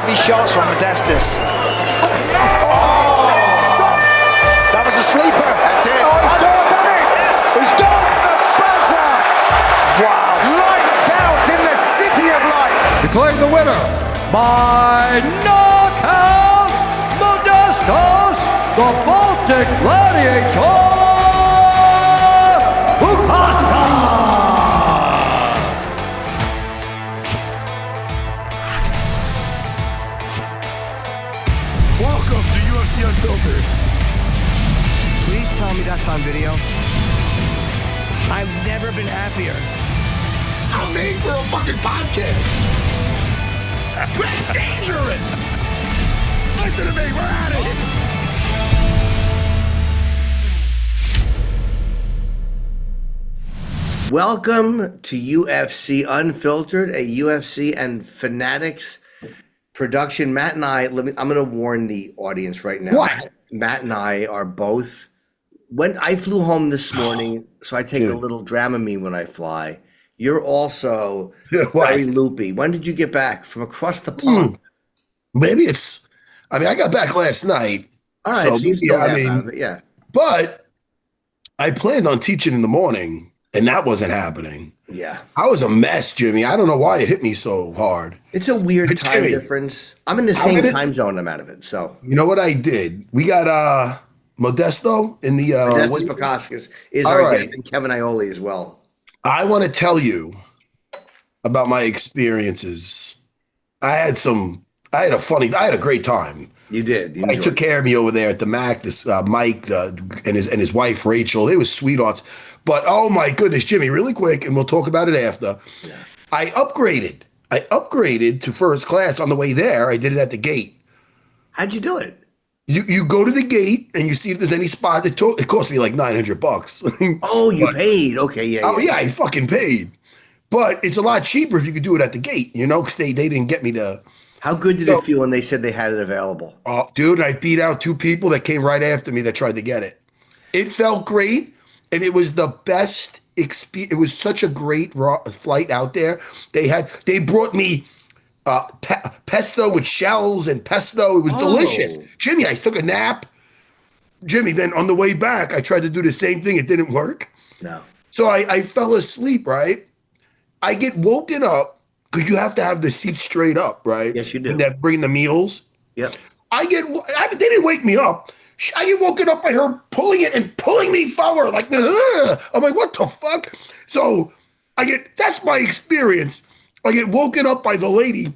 heavy shots from Modestas. Oh! That was a sleeper. That's it. Oh, he's done it. He's done. The buzzer. Wow. Lights out in the city of lights. Declaring the winner by knockout, Modestas, the Baltic Gladiator, Bukauskas. Welcome to UFC Unfiltered. Please tell me that's on video. I've never been happier. I'm made for a fucking podcast. We're dangerous. Listen to me, we're at it. Welcome to UFC Unfiltered, a UFC and Fanatics production. Matt and I, I'm going to warn the audience right now. What? Matt and I are both, when I flew home this morning, so I take a little Dramamine when I fly. You're also very loopy. When did you get back from across the pond? Maybe it's, I got back last night. All right, so you still have it, yeah. But I planned on teaching in the morning, and that wasn't happening. Yeah. I was a mess, Jimmy. I don't know why it hit me so hard. It's a weird time difference. I'm in the same time zone I'm out of it, so. You know what I did? We got Modesto in the Modestas Bukauskas is our guest, and Kevin Iole as well. I want to tell you about my experiences. I had a great time. You did. I took care of me over there at the Mac, this Mike and his wife, Rachel. They were sweethearts. But, oh, my goodness, Jimmy, really quick, and we'll talk about it after. Yeah. I upgraded to first class on the way there. I did it at the gate. How'd you do it? You go to the gate, and you see if there's any spot. It cost me like $900. Oh, you paid. Okay, yeah. Oh, yeah, I fucking paid. But it's a lot cheaper if you could do it at the gate, because they didn't get me to. How good did it feel when they said they had it available? Oh, dude, I beat out two people that came right after me that tried to get it. It felt great, and it was the best experience. It was such a great flight out there. They brought me pesto with shells and pesto. It was delicious. Jimmy, I took a nap. Jimmy, then on the way back, I tried to do the same thing. It didn't work. No. So I fell asleep, right? I get woken up because you have to have the seat straight up, right? Yes, you do. And that bring the meals. Yep. They didn't wake me up. I get woken up by her pulling it and pulling me forward. Like, ugh. I'm like, what the fuck? So that's my experience. I get woken up by the lady,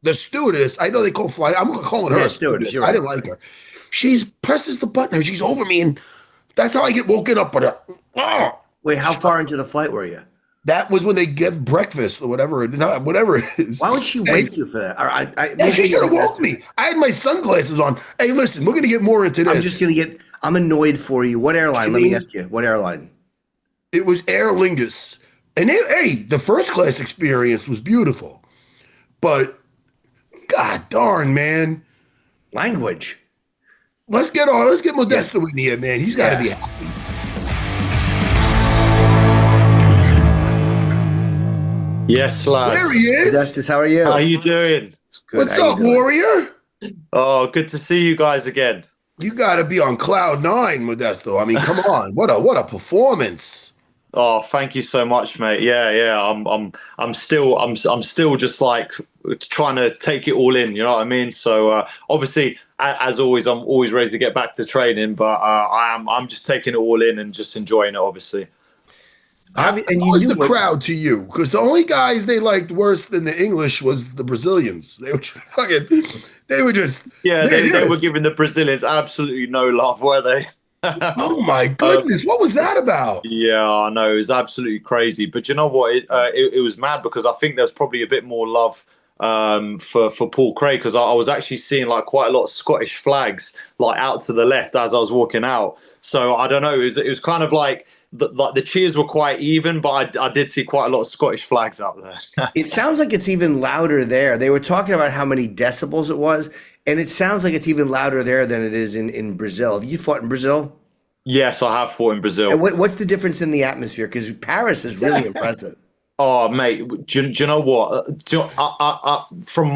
the stewardess. I know they call flight. I'm calling her a stewardess. Right. I didn't like her. She presses the button and she's over me, and that's how I get woken up. But wait, how far into the flight were you? That was when they get breakfast or whatever it is. Why would she wake you for that? She should have woke me. I had my sunglasses on. Hey, listen, we're going to get more into this. I'm annoyed for you. What airline? Let me ask you. What airline? It was Aer Lingus. And the first class experience was beautiful. But, god darn, man. Language. Let's get Modesto in here, man. He's got to be happy. Yes, lads. There he is. Modestas, how are you? How you doing? Good. What's up, Warrior? Oh, good to see you guys again. You got to be on cloud nine, Modesto. I mean, come on. What a performance. Oh, thank you so much, mate. Yeah. I'm still just like trying to take it all in. You know what I mean? So obviously, as always, I'm always ready to get back to training, but I'm just taking it all in and just enjoying it. Obviously. How was the crowd to you? Because the only guys they liked worse than the English was the Brazilians. They were just they were giving the Brazilians absolutely no love, were they? Oh my goodness, what was that about? Yeah, I know, it was absolutely crazy. But you know what? It was mad because I think there's probably a bit more love for Paul Craig, because I was actually seeing like quite a lot of Scottish flags like out to the left as I was walking out. So I don't know, it was kind of like the cheers were quite even, but I did see quite a lot of Scottish flags out there. It sounds like it's even louder there. They were talking about how many decibels it was, and it sounds like it's even louder there than it is in Brazil. You fought in Brazil? Yes, I have fought in Brazil. And what's the difference in the atmosphere? Because Paris is really impressive. Oh, mate, do you know what? From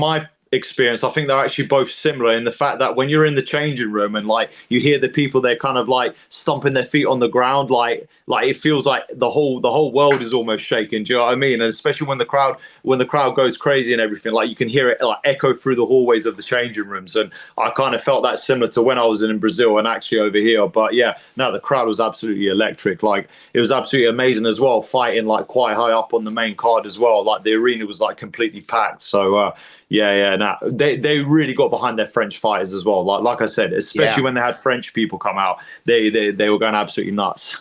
experience, I think they're actually both similar in the fact that when you're in the changing room and like you hear the people, they're kind of like stomping their feet on the ground, like it feels like the whole world is almost shaking. Do you know what I mean? And especially when the crowd goes crazy and everything, like you can hear it like echo through the hallways of the changing rooms. And I kind of felt that similar to when I was in Brazil and actually over here. But yeah, no, the crowd was absolutely electric. Like it was absolutely amazing as well, fighting like quite high up on the main card as well. Like the arena was like completely packed. So they really got behind their French fighters as well. Like I said, especially when they had French people come out, they were going absolutely nuts.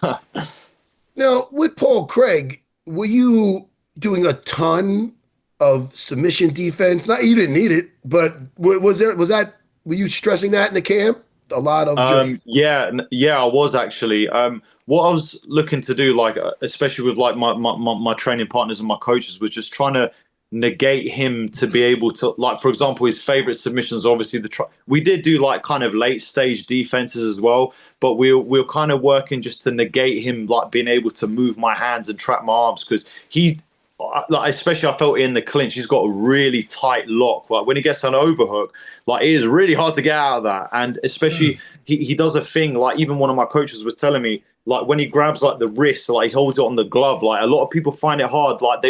Now, with Paul Craig, were you doing a ton of submission defense? Not you didn't need it, but were you stressing that in the camp? A lot of yeah, I was actually. What I was looking to do, like especially with like my training partners and my coaches, was just trying to negate him to be able to, like, for example, his favorite submissions, obviously we did do like kind of late stage defenses as well, but we're kind of working just to negate him like being able to move my hands and trap my arms, because he, like, especially I felt in the clinch, he's got a really tight lock. Like when he gets an overhook, like it is really hard to get out of that. And especially he does a thing, like even one of my coaches was telling me, like when he grabs like the wrist, like he holds it on the glove, like a lot of people find it hard, like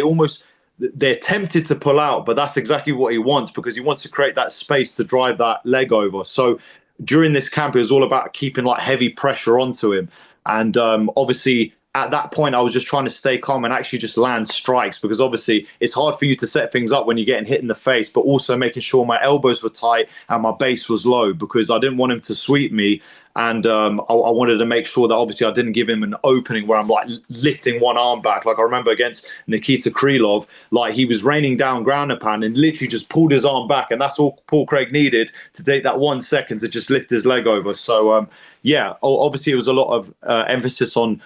they're tempted to pull out, but that's exactly what he wants, because he wants to create that space to drive that leg over. So during this camp, it was all about keeping like heavy pressure onto him. And obviously at that point, I was just trying to stay calm and actually just land strikes, because obviously it's hard for you to set things up when you're getting hit in the face, but also making sure my elbows were tight and my base was low, because I didn't want him to sweep me. And I wanted to make sure that obviously I didn't give him an opening where I'm like lifting one arm back. Like I remember against Nikita Krylov, like he was raining down ground and pound and literally just pulled his arm back. And that's all Paul Craig needed to take that 1 second to just lift his leg over. So, obviously it was a lot of emphasis on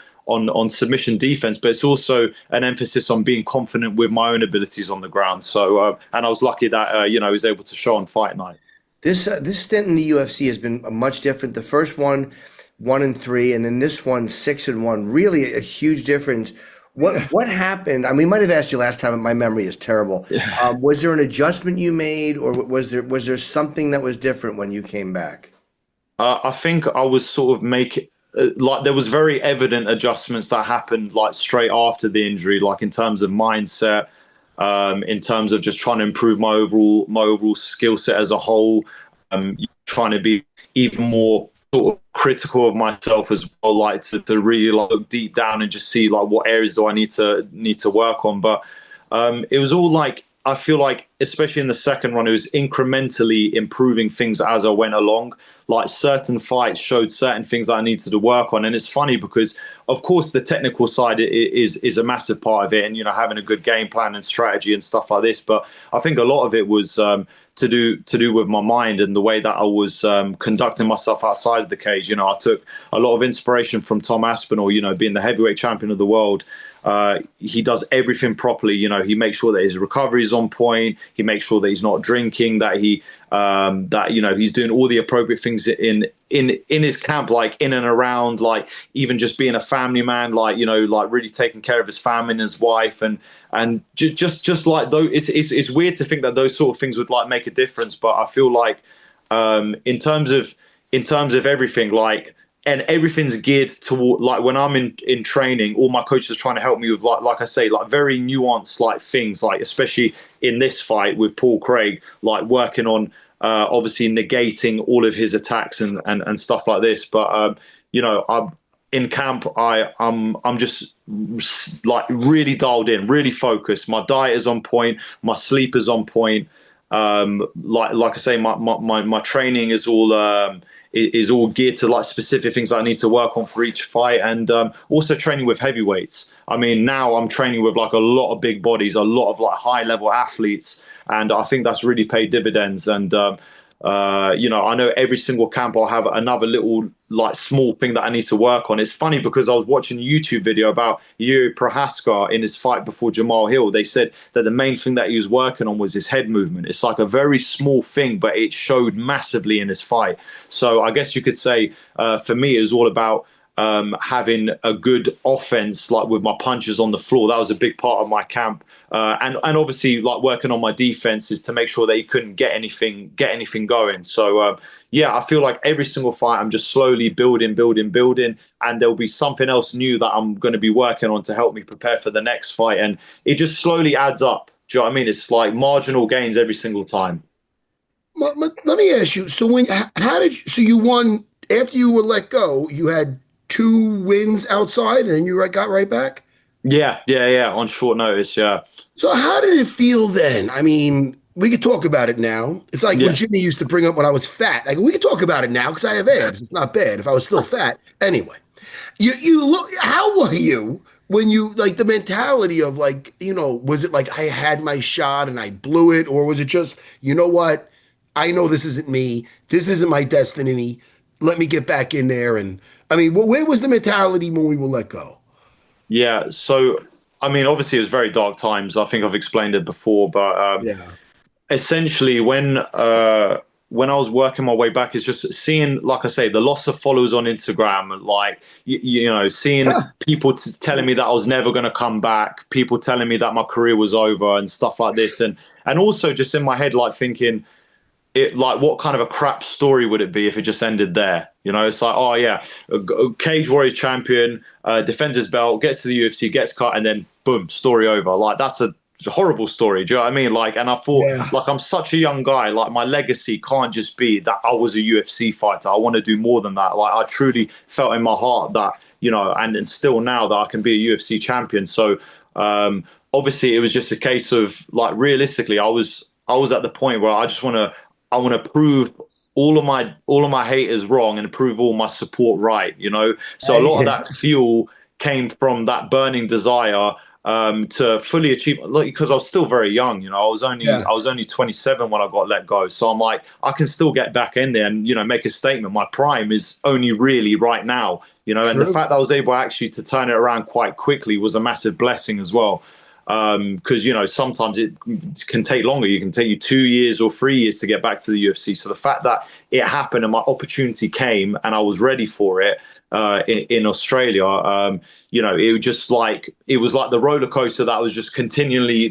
submission defense, but it's also an emphasis on being confident with my own abilities on the ground. So, and I was lucky that, I was able to show on fight night. This stint in the UFC has been much different. The first one, 1-3, and then this one, 6-1. Really a huge difference. What happened? I mean, we might have asked you last time, and my memory is terrible. Was there an adjustment you made, or was there something that was different when you came back? I think I was sort of making, like there was very evident adjustments that happened like straight after the injury, like in terms of mindset, in terms of just trying to improve my overall skill set as a whole, trying to be even more sort of critical of myself as well, like to really like look deep down and just see like what areas do I need to work on. But it was all like, I feel like, especially in the second run, it was incrementally improving things as I went along. Like certain fights showed certain things that I needed to work on. And it's funny because, of course, the technical side is a massive part of it, and, having a good game plan and strategy and stuff like this. But I think a lot of it was to do with my mind and the way that I was conducting myself outside of the cage. I took a lot of inspiration from Tom Aspinall, being the heavyweight champion of the world. He does everything properly. He makes sure that his recovery is on point. He makes sure that he's not drinking, that he's doing all the appropriate things in his camp, like in and around, like even just being a family man, like, like really taking care of his family and his wife, and just like those, it's weird to think that those sort of things would like make a difference. But I feel like in terms of everything, like, and everything's geared toward, like, when I'm in training, all my coaches are trying to help me with, like I say, like very nuanced like things, like especially in this fight with Paul Craig, like working on obviously negating all of his attacks and stuff like this. But I'm in camp, I'm just like really dialed in, really focused. My diet is on point, my sleep is on point. Like I say, my training is all geared to like specific things that I need to work on for each fight, and also training with heavyweights. I mean, now I'm training with like a lot of big bodies, a lot of like high level athletes, and I think that's really paid dividends. And I know every single camp I'll have another little like small thing that I need to work on. It's funny because I was watching a YouTube video about Ioli Prohaska in his fight before Jamal Hill. They said that the main thing that he was working on was his head movement. It's like a very small thing, but it showed massively in his fight. So I guess you could say for me, it was all about having a good offense, like with my punches on the floor. That was a big part of my camp. And obviously like working on my defenses to make sure that he couldn't get anything going. So yeah, I feel like every single fight I'm just slowly building, and there'll be something else new that I'm going to be working on to help me prepare for the next fight. And it just slowly adds up. Do you know what I mean? It's like marginal gains every single time. Let me ask you. So so you won after you were let go, you had 2 wins outside and then you got right back? Yeah. On short notice, yeah. So how did it feel then? I mean, we could talk about it now. It's like when Jimmy used to bring up when I was fat. Like, we could talk about it now because I have abs. It's not bad if I was still fat. Anyway, you look. How were you when you like the mentality of like, was it like I had my shot and I blew it, or was it just, you know what? I know this isn't me. This isn't my destiny. Let me get back in there. And I mean, where was the mentality when we were let go? Yeah. So, I mean, obviously it was very dark times. I think I've explained it before, but essentially when I was working my way back, it's just seeing, like I say, the loss of followers on Instagram, like, seeing people telling me that I was never going to come back, people telling me that my career was over and stuff like this. And also just in my head, like thinking, what kind of a crap story would it be if it just ended there? It's like, oh yeah, a Cage Warriors champion, defends his belt, gets to the UFC, gets cut, and then boom, story over. Like, that's a horrible story. Do you know what I mean? Like, and I thought, like, I'm such a young guy. Like, my legacy can't just be that I was a UFC fighter. I want to do more than that. Like, I truly felt in my heart that, and still now that I can be a UFC champion. So, obviously, it was just a case of, like, realistically, I was at the point where I want to prove all of my haters wrong and prove all my support right, So a lot of that fuel came from that burning desire to fully achieve, because I was still very young, I was only 27 when I got let go. So I'm like, I can still get back in there and, make a statement. My prime is only really right now, and the fact that I was able actually to turn it around quite quickly was a massive blessing as well. Because, sometimes it can take longer. You can take you 2 years or 3 years to get back to the UFC. So the fact that it happened and my opportunity came and I was ready for it in Australia, it was just like, it was like the roller coaster that was just continually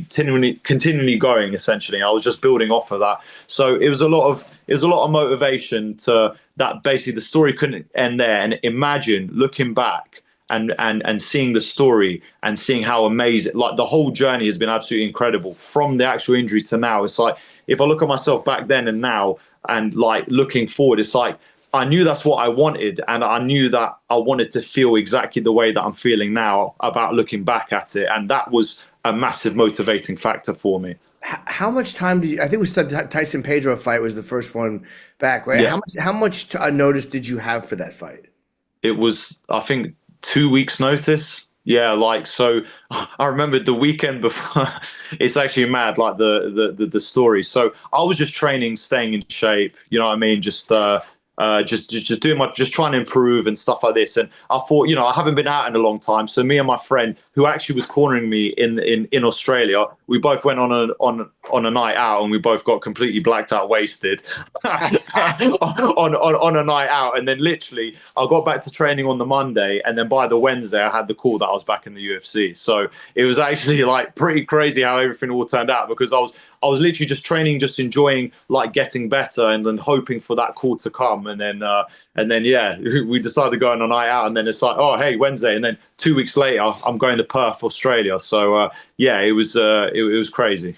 going, essentially. I was just building off of that. So it was a lot of motivation to that. Basically, the story couldn't end there. And imagine looking back and seeing the story and seeing how amazing, like, the whole journey has been absolutely incredible from the actual injury to now. It's like, if I look at myself back then and now and like looking forward, it's like, I knew that's what I wanted. And I knew that I wanted to feel exactly the way that I'm feeling now about looking back at it. And that was a massive motivating factor for me. How much time did you, I think it was the Tyson Pedro fight was the first one back, right? Yeah. How much notice did you have for that fight? It was, I think, 2 weeks notice. Yeah, like, so I remember the weekend before. It's actually mad, like the story. So I was just training, staying in shape, you know what I mean, just doing just trying to improve and stuff like this. And I thought, I haven't been out in a long time, so me and my friend, who actually was cornering me in Australia, we both went on a night out, and we both got completely blacked out, wasted on a night out. And then literally I got back to training on the Monday, and then by the Wednesday I had the call that I was back in the UFC. So it was actually like pretty crazy how everything all turned out, because I was literally just training, just enjoying, like, getting better, and then hoping for that call to come. And then yeah, we decided to go on a night out, and then it's like, oh, hey, Wednesday. And then 2 weeks later, I'm going to Perth, Australia. So yeah, it was crazy.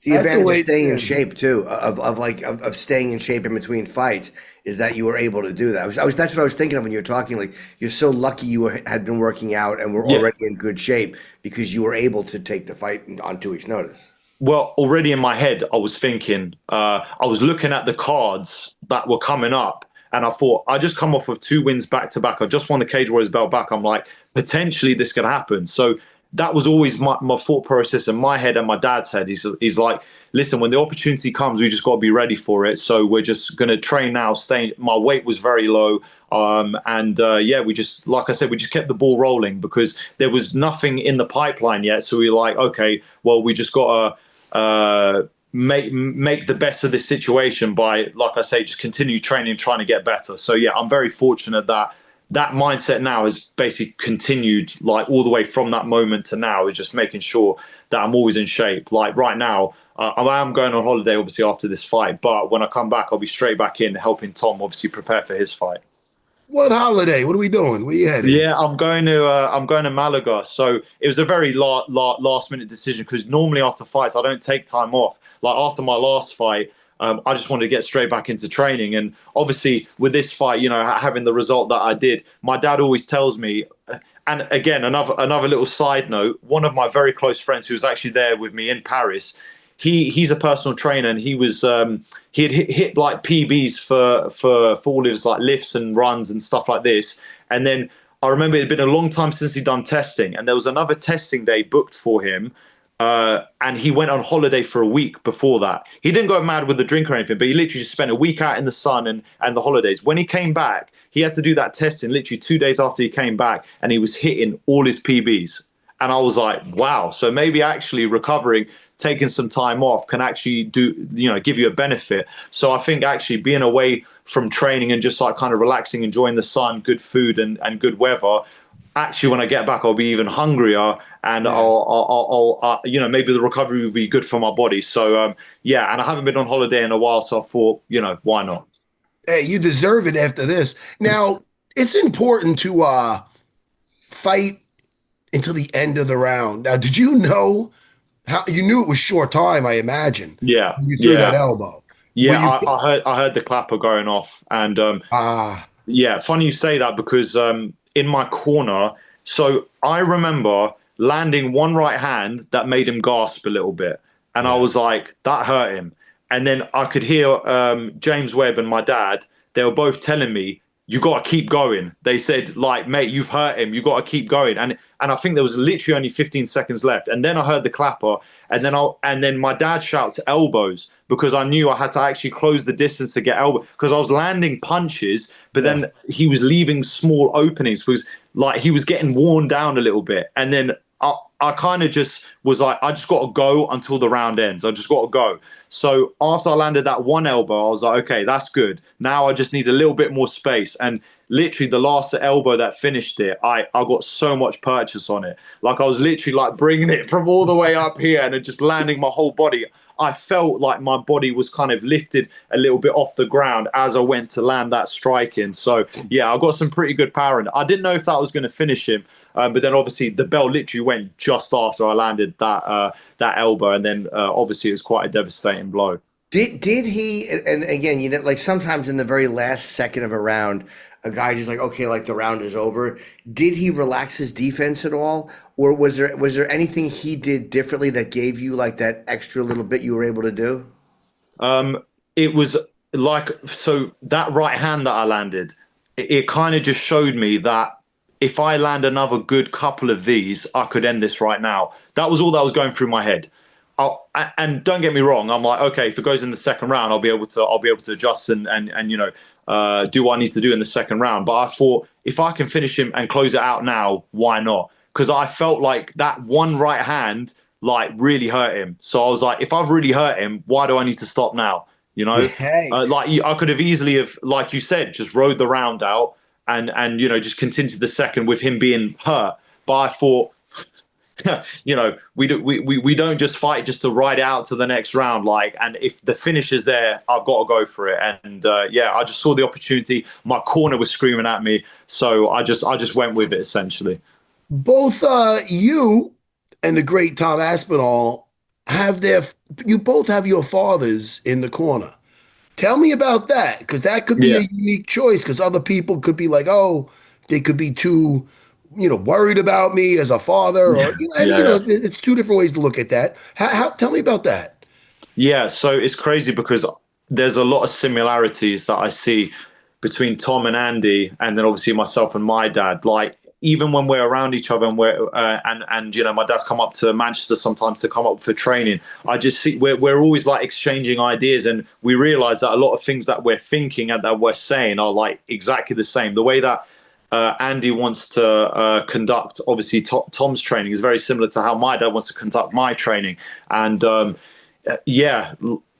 The advantage of staying in shape too, of staying in shape in between fights, is that you were able to do that. That's what I was thinking of when you were talking. Like, you're so lucky you had been working out and were already in good shape, because you were able to take the fight on 2 weeks' notice. Well, already in my head, I was thinking, I was looking at the cards that were coming up, and I thought, I just come off of 2 wins back to back. I just won the Cage Warriors belt back. I'm like, potentially this could happen. So that was always my thought process in my head and my dad's head. He's like, listen, when the opportunity comes, we just got to be ready for it. So we're just going to train now. My weight was very low. Yeah, we just, like I said, we just kept the ball rolling, because there was nothing in the pipeline yet. So we were like, okay, well, we just got to make the best of this situation by, like I say, just continue training, trying to get better. So yeah, I'm very fortunate that that mindset now has basically continued like all the way from that moment to now, is just making sure that I'm always in shape. Like right now, I am going on holiday obviously after this fight, but when I come back, I'll be straight back in helping Tom obviously prepare for his fight. What holiday? What are we doing? Where you heading? Yeah, I'm going to Malaga. So it was a very last minute decision, because normally after fights I don't take time off. Like after my last fight, I just wanted to get straight back into training. And obviously with this fight, you know, having the result that I did, my dad always tells me, and again, another little side note, one of my very close friends who was actually there with me in Paris, he's a personal trainer, and he was he had hit like PBs for all his like lifts and runs and stuff like this. And then I remember it had been a long time since he'd done testing, and there was another testing day booked for him. And he went on holiday for a week before that. He didn't go mad with the drink or anything, but he literally just spent a week out in the sun and the holidays. When he came back, he had to do that testing literally 2 days after he came back, and he was hitting all his PBs. And I was like, wow. So maybe actually recovering, taking some time off can actually give you a benefit. So I think actually being away from training and just like kind of relaxing, enjoying the sun, good food and good weather, actually when I get back, I'll be even hungrier, and I'll maybe the recovery will be good for my body. So and I haven't been on holiday in a while, so I thought, why not? Hey, you deserve it after this. Now, it's important to fight until the end of the round. Now, did you know how you knew it was short time, I imagine? Yeah. When you threw that elbow. Yeah, I heard the clapper going off, and funny you say that, because in my corner, so I remember landing one right hand that made him gasp a little bit, and I was like, that hurt him. And then I could hear James Webb and my dad, they were both telling me, you got to keep going. They said, like, mate, you've hurt him. You got to keep going. And I think there was literally only 15 seconds left. And then I heard the clapper, and then my dad shouts elbows, because I knew I had to actually close the distance to get elbow, because I was landing punches, but then he was leaving small openings, because like he was getting worn down a little bit. And then I kind of just was like, I just got to go until the round ends. I just got to go. So after I landed that one elbow, I was like, okay, that's good. Now I just need a little bit more space. And literally the last elbow that finished it, I got so much purchase on it. Like I was literally like bringing it from all the way up here and just landing my whole body. I felt like my body was kind of lifted a little bit off the ground as I went to land that strike in. So yeah, I got some pretty good power in it. I didn't know if that was going to finish him. But then obviously the bell literally went just after I landed that elbow, and then obviously it was quite a devastating blow. Did he? And again, like sometimes in the very last second of a round, a guy just like, okay, like the round is over. Did he relax his defense at all, or was there anything he did differently that gave you like that extra little bit you were able to do? It was like, so that right hand that I landed, it kind of just showed me that if I land another good couple of these, I could end this right now. That was all that was going through my head. And don't get me wrong, I'm like, okay, if it goes in the second round, I'll be able to adjust and do what I need to do in the second round. But I thought, if I can finish him and close it out now, why not? Because I felt like that one right hand like really hurt him. So I was like, if I've really hurt him, why do I need to stop now? Like I could have easily have, like you said, just rode the round out and just continue the second with him being hurt. But I thought, we don't just fight just to ride out to the next round. Like, and if the finish is there, I've got to go for it. And I just saw the opportunity. My corner was screaming at me, so I just went with it essentially. Both you and the great Tom Aspinall you both have your fathers in the corner. Tell me about that, because that could be a unique choice, because other people could be like, oh, they could be too, worried about me as a father, or it's two different ways to look at that. Tell me about that. Yeah, so it's crazy because there's a lot of similarities that I see between Tom and Andy, and then obviously myself and my dad. Like, even when we're around each other and my dad's come up to Manchester sometimes to come up for training, I just see we're always like exchanging ideas, and we realize that a lot of things that we're thinking and that we're saying are like exactly the same. The way that Andy wants to conduct obviously Tom's training is very similar to how my dad wants to conduct my training. And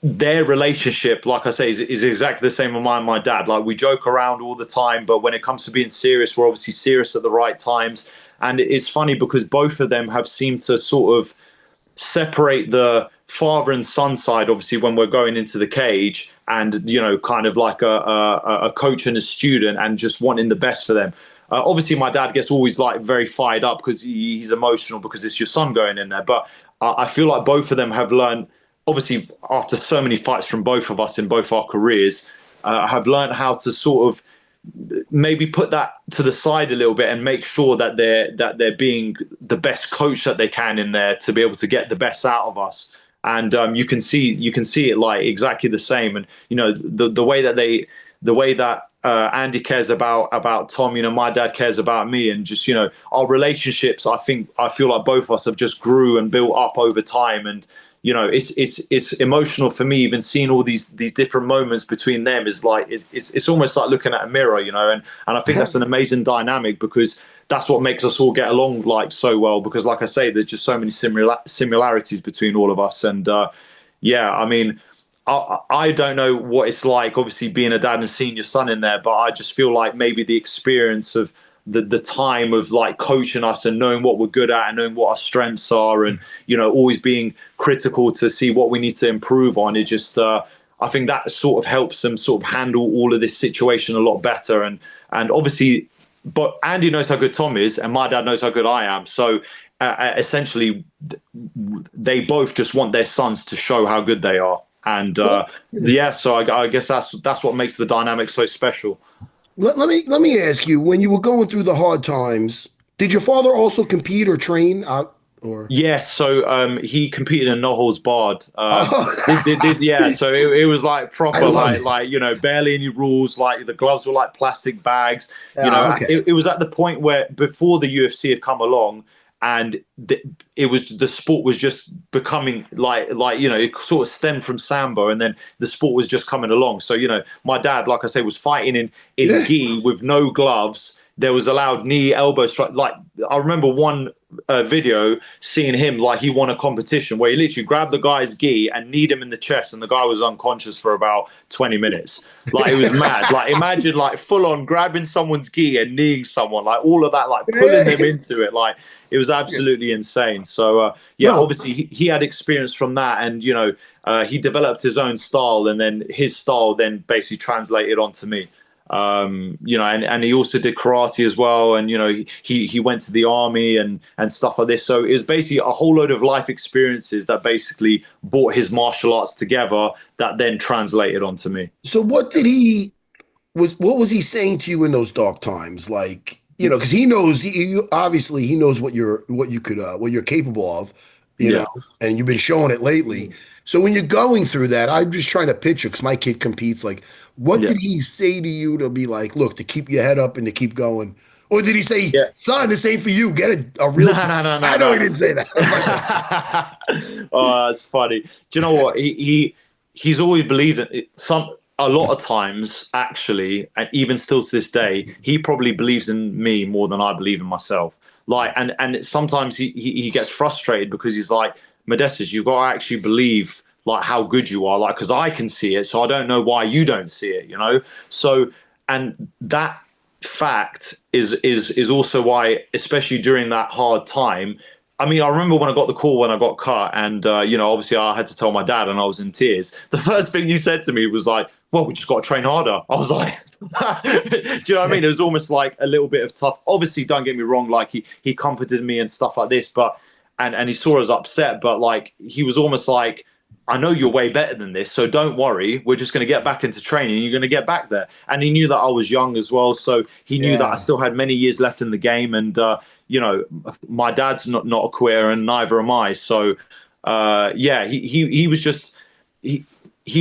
their relationship, like I say, is exactly the same with mine and my dad. Like, we joke around all the time, but when it comes to being serious, we're obviously serious at the right times. And it's funny because both of them have seemed to sort of separate the father and son side, obviously, when we're going into the cage, and, you know, kind of like a coach and a student, and just wanting the best for them. Obviously, my dad gets always like very fired up because he's emotional because it's your son going in there. But I feel like both of them have learned, obviously, after so many fights from both of us in both our careers, have learned how to sort of maybe put that to the side a little bit and make sure that they're being the best coach that they can in there to be able to get the best out of us. And you can see it like exactly the same. And, you know, the way that Andy cares about Tom, you know, my dad cares about me, and just, you know, our relationships, I feel like both of us have just grew and built up over time. And, you know, it's emotional for me, even seeing all these different moments between them is like, it's almost like looking at a mirror, you know. And I think that's an amazing dynamic, because that's what makes us all get along like so well, because, like I say, there's just so many similarities between all of us. And yeah, I mean, I don't know what it's like, obviously, being a dad and seeing your son in there, but I just feel like maybe the experience of the time of like coaching us and knowing what we're good at and knowing what our strengths are, and, you know, always being critical to see what we need to improve on, it just I think that sort of helps them sort of handle all of this situation a lot better. And obviously, but Andy knows how good Tom is, and my dad knows how good I am. So essentially, they both just want their sons to show how good they are. And yeah, so I guess that's what makes the dynamic so special. Let me ask you, when you were going through the hard times, did your father also compete or train? Or yes, so he competed in no holds barred. Yeah, so it was like proper, like, you know, barely any rules. Like, the gloves were like plastic bags. You know, okay. it was at the point where, before the UFC had come along, and the sport was just becoming like, you know, it sort of stemmed from sambo, and then the sport was just coming along. So, you know, my dad, like I say, was fighting in gi with no gloves. There was allowed knee, elbow strike. Like, I remember one video seeing him, like, he won a competition where he literally grabbed the guy's gi and kneed him in the chest, and the guy was unconscious for about 20 minutes. Like, it was mad. Like, imagine, like, full on grabbing someone's gi and kneeing someone, like, all of that, like, pulling them into it. Like, it was absolutely insane. So yeah, obviously he had experience from that, and, you know, he developed his own style, and then his style then basically translated onto me. You know, and he also did karate as well, and, you know, he went to the army and stuff like this. So it was basically a whole load of life experiences that basically brought his martial arts together, that then translated onto me. So what was he saying to you in those dark times? Like, you know, because he knows, obviously he knows what you're capable of, you know, and you've been showing it lately. So when you're going through that, I'm just trying to picture, because my kid competes, like, what did he say to you to be like, look, to keep your head up and to keep going? Or did he say, son, this ain't for you, get a real... No, I know he didn't say that. Oh, that's funny. Do you know what? He's always believed that a lot of times, actually, and even still to this day, he probably believes in me more than I believe in myself. Like, and sometimes he gets frustrated because he's like, Modestas, you've got to actually believe, like, how good you are, like, because I can see it, so I don't know why you don't see it, you know. So, and that fact is also why, especially during that hard time, I mean, I remember when I got the call when I got cut, and you know, obviously I had to tell my dad, and I was in tears. The first thing he said to me was like, well, we just got to train harder. I was like, do you know what I mean? It was almost like a little bit of tough. Obviously, don't get me wrong, like, he comforted me and stuff like this, but and he saw us upset, but, like, he was almost like, I know you're way better than this, so don't worry. We're just going to get back into training. You're going to get back there. And he knew that I was young as well, so he knew that I still had many years left in the game. And you know, my dad's not a quitter, and neither am I. So yeah, he was just he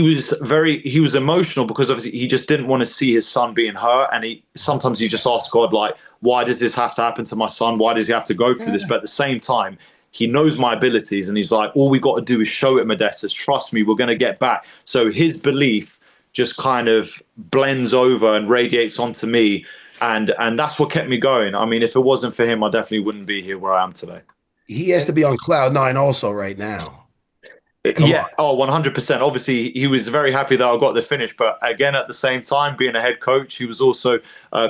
was emotional, because obviously he just didn't want to see his son being hurt. And sometimes he just asked God, like, why does this have to happen to my son? Why does he have to go through this? But at the same time, he knows my abilities, and he's like, all we got to do is show it, Modestas. Trust me, we're going to get back. So his belief just kind of blends over and radiates onto me. And that's what kept me going. I mean, if it wasn't for him, I definitely wouldn't be here where I am today. He has to be on cloud 9 also right now. Yeah, 100%. Obviously, he was very happy that I got the finish. But again, at the same time, being a head coach, he was also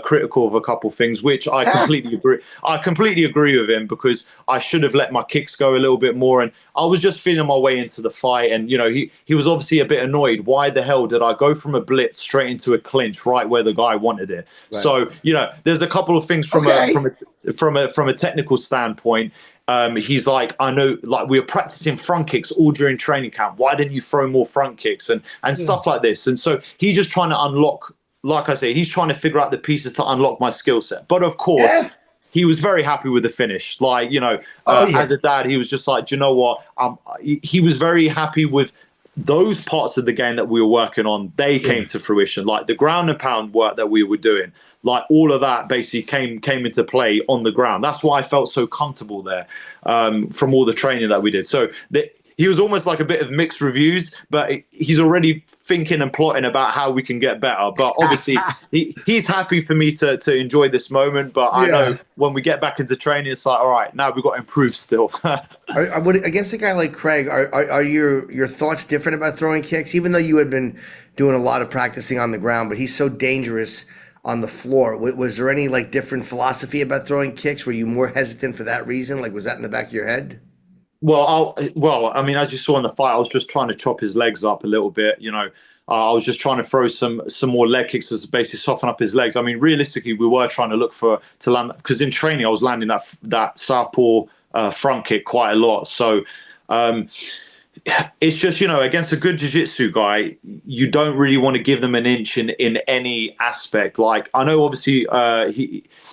critical of a couple of things, which I completely agree. I completely agree with him because I should have let my kicks go a little bit more. And I was just feeling my way into the fight. And, he was obviously a bit annoyed. Why the hell did I go from a blitz straight into a clinch right where the guy wanted it? Right. So, there's a couple of things from a technical standpoint. He's like, I know, like we were practicing front kicks all during training camp. Why didn't you throw more front kicks and stuff like this? And so he's just trying to unlock, like I say, he's trying to figure out the pieces to unlock my skill set. But of course, he was very happy with the finish. Like, as a dad, he was just like, do you know what? He was very happy with those parts of the game that we were working on. They came to fruition, like the ground and pound work that we were doing. Like all of that basically came into play on the ground. That's why I felt so comfortable there from all the training that we did. So he was almost like a bit of mixed reviews, but he's already thinking and plotting about how we can get better. But obviously, he's happy for me to enjoy this moment. But I know when we get back into training, it's like, all right, now we've got to improve still. Against a guy like Craig, are your thoughts different about throwing kicks? Even though you had been doing a lot of practicing on the ground, but he's so dangerous on the floor. Was there any like different philosophy about throwing kicks? Were you more hesitant for that reason? Like, was that in the back of your head? Well, I mean, as you saw in the fight, I was just trying to chop his legs up a little bit. I was just trying to throw some more leg kicks to basically soften up his legs. I mean, realistically, we were trying to look to land, because in training I was landing that southpaw front kick quite a lot. So it's just, against a good jiu-jitsu guy, you don't really want to give them an inch in any aspect. Like, I know obviously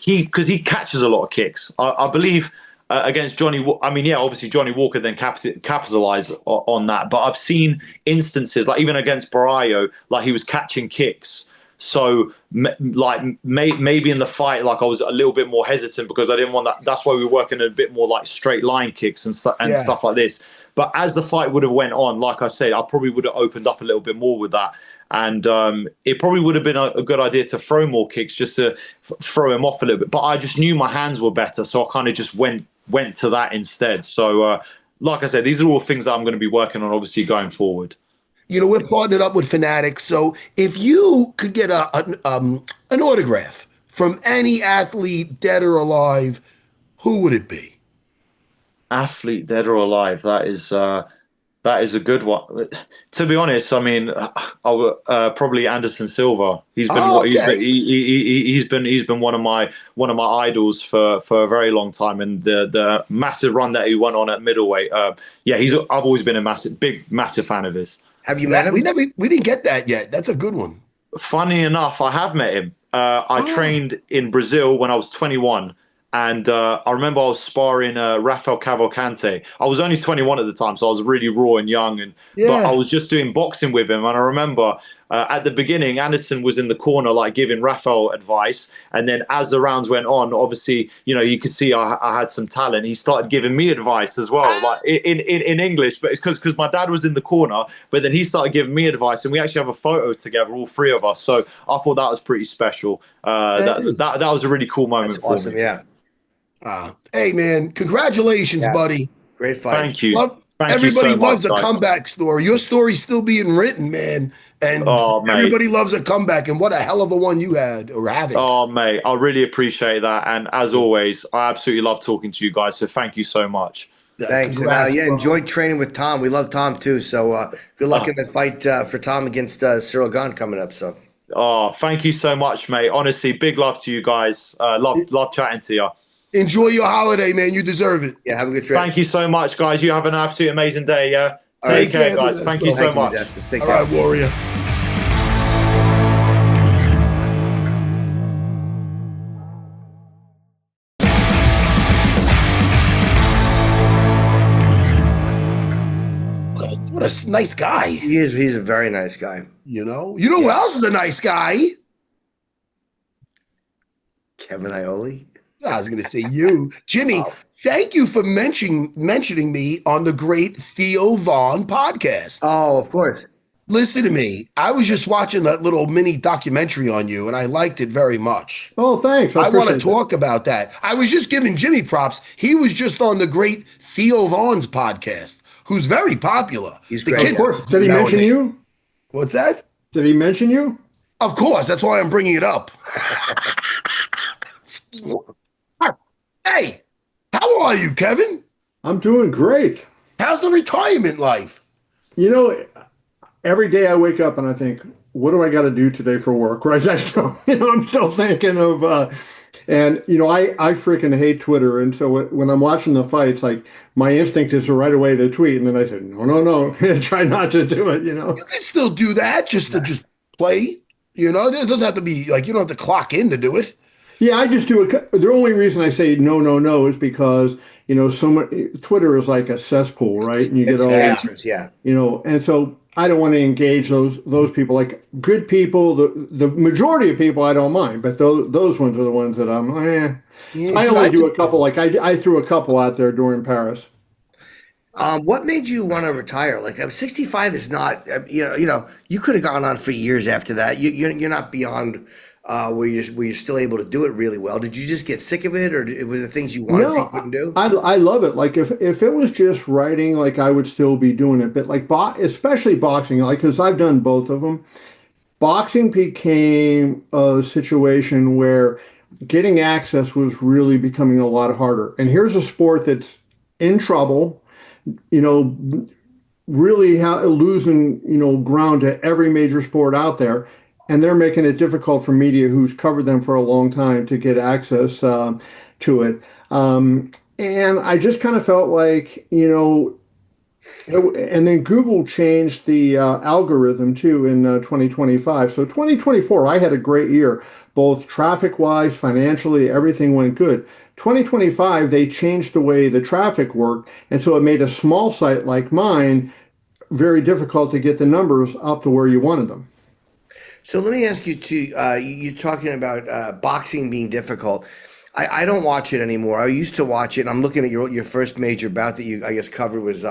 because he catches a lot of kicks. I believe. Against Johnny, obviously Johnny Walker then capitalized on that. But I've seen instances, like even against Barrio, like he was catching kicks. So maybe in the fight, like I was a little bit more hesitant because I didn't want that. That's why we were working a bit more like straight line kicks and stuff like this. But as the fight would have went on, like I said, I probably would have opened up a little bit more with that. And it probably would have been a good idea to throw more kicks just to throw him off a little bit. But I just knew my hands were better, so I kind of just went to that instead. So, like I said, these are all things that I'm going to be working on, obviously, going forward. We're partnered up with Fanatics. So if you could get an autograph from any athlete, dead or alive, who would it be? Athlete, dead or alive? That is a good one. To be honest, I mean, I would probably Anderson Silva. He's been he's been one of my idols for a very long time, and the massive run that he went on at middleweight. I've always been a massive fan of his. Have you met him? We didn't get that yet. That's a good one. Funny enough, I have met him. I trained in Brazil when I was 21. And I remember I was sparring Rafael Cavalcante. I was only 21 at the time, so I was really raw and young. But I was just doing boxing with him. And I remember at the beginning, Anderson was in the corner, like giving Rafael advice. And then as the rounds went on, obviously, you could see I had some talent. He started giving me advice as well, like in English. But it's because my dad was in the corner. But then he started giving me advice. And we actually have a photo together, all three of us. So I thought that was pretty special. That was a really cool moment for awesome, me. Yeah. Hey, man, congratulations, buddy. Great fight. Thank you. Everybody loves a comeback story. Your story's still being written, man. And everybody loves a comeback. And what a hell of a one you had or having. Oh, mate, I really appreciate that. And as always, I absolutely love talking to you guys. So thank you so much. Thanks. And, enjoyed training with Tom. We love Tom, too. So good luck in the fight for Tom against Cyril Gahn coming up. So. Oh, thank you so much, mate. Honestly, big love to you guys. Love chatting to you. Enjoy your holiday, man. You deserve it. Yeah, have a good trip. Thank you so much, guys. You have an absolutely amazing day, yeah? Take care, guys. Thank you so much. All right, Warrior. What a nice guy. He is. He's a very nice guy. You know who else is a nice guy? Kevin Iole. I was going to say you. Jimmy, thank you for mentioning me on the great Theo Vaughn podcast. Oh, of course. Listen to me. I was just watching that little mini documentary on you, and I liked it very much. Oh, thanks. I want to appreciate talk about that. I was just giving Jimmy props. He was just on the great Theo Vaughn's podcast, who's very popular. He's The great. kid- that. Of course. Did he mention you? What's that? Did he mention you? Of course. That's why I'm bringing it up. Hey, how are you, Kevin? I'm doing great. How's the retirement life? You know, every day I wake up and I think, what do I got to do today for work? Right? I'm still thinking of, and I freaking hate Twitter. And so when I'm watching the fights, like my instinct is to right away to tweet, and then I said, no, try not to do it. You can still do that just to just play. It doesn't have to be like you don't have to clock in to do it. Yeah, I just do it. The only reason I say no is because so much Twitter is like a cesspool, right? And you get all yeah. And so I don't want to engage those people. Like good people, the majority of people I don't mind, but those ones are the ones that I'm. Yeah, I only do a couple. Like I threw a couple out there during Paris. What made you want to retire? Like, I'm 65 is not, you could have gone on for years after that. You're not beyond where you're still able to do it really well. Did you just get sick of it, or were there things you wanted that you couldn't do? I love it. Like if it was just writing, like I would still be doing it. But like especially boxing, like because I've done both of them. Boxing became a situation where getting access was really becoming a lot harder. And here's a sport that's in trouble. Really losing, ground to every major sport out there. And they're making it difficult for media who's covered them for a long time to get access to it. And I just kind of felt like, and then Google changed the algorithm too in 2025. So 2024, I had a great year, both traffic-wise, financially, everything went good. 2025, they changed the way the traffic worked, and so it made a small site like mine very difficult to get the numbers up to where you wanted them. So let me ask you too, you're talking about boxing being difficult. I don't watch it anymore. I used to watch it, and I'm looking at your first major bout that you, I guess, covered was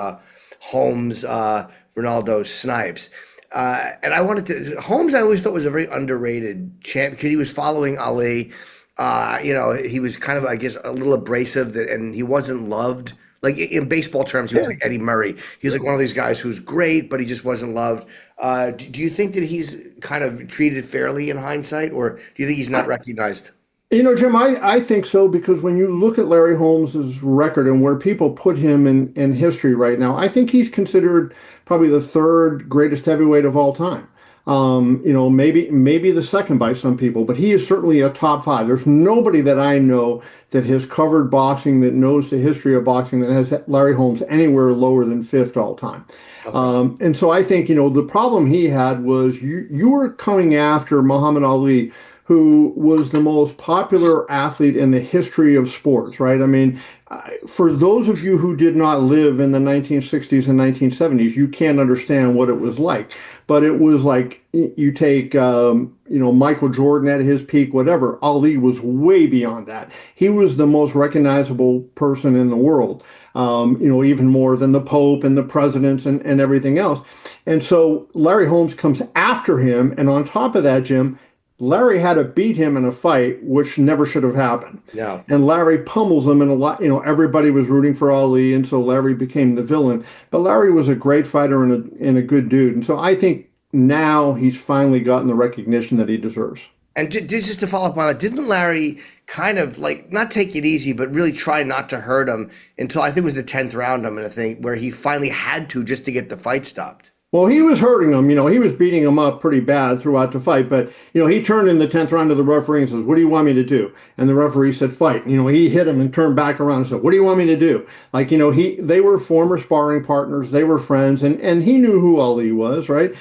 Holmes, Ronaldo Snipes. And Holmes I always thought was a very underrated champ because he was following Ali. He was kind of, I guess, a little abrasive and he wasn't loved. Like in baseball terms, he was like Eddie Murray. He was like one of these guys who's great, but he just wasn't loved. Do you think that he's kind of treated fairly in hindsight, or do you think he's not recognized? Jim, I think so, because when you look at Larry Holmes's record and where people put him in history right now, I think he's considered probably the third greatest heavyweight of all time. Maybe the second by some people, but he is certainly a top five. There's nobody that I know that has covered boxing, that knows the history of boxing, that has Larry Holmes anywhere lower than fifth all time. Okay. And so I think, the problem he had was you were coming after Muhammad Ali, who was the most popular athlete in the history of sports, right? I mean, for those of you who did not live in the 1960s and 1970s, you can't understand what it was like. But it was like you take, Michael Jordan at his peak, whatever. Ali was way beyond that. He was the most recognizable person in the world, even more than the Pope and the presidents and everything else. And so Larry Holmes comes after him. And on top of that, Jim, Larry had to beat him in a fight, which never should have happened. Yeah. And Larry pummels him, and everybody was rooting for Ali, and so Larry became the villain. But Larry was a great fighter and a good dude. And so I think now he's finally gotten the recognition that he deserves. And just to follow up on that, didn't Larry kind of not take it easy, but really try not to hurt him until I think it was the 10th round, I'm going to think, where he finally had to just to get the fight stopped? Well, he was hurting him. He was beating him up pretty bad throughout the fight. But, he turned in the 10th round to the referee and says, "What do you want me to do?" And the referee said, "Fight." He hit him and turned back around and said, "What do you want me to do?" They were former sparring partners. They were friends. And he knew who Ali was, right?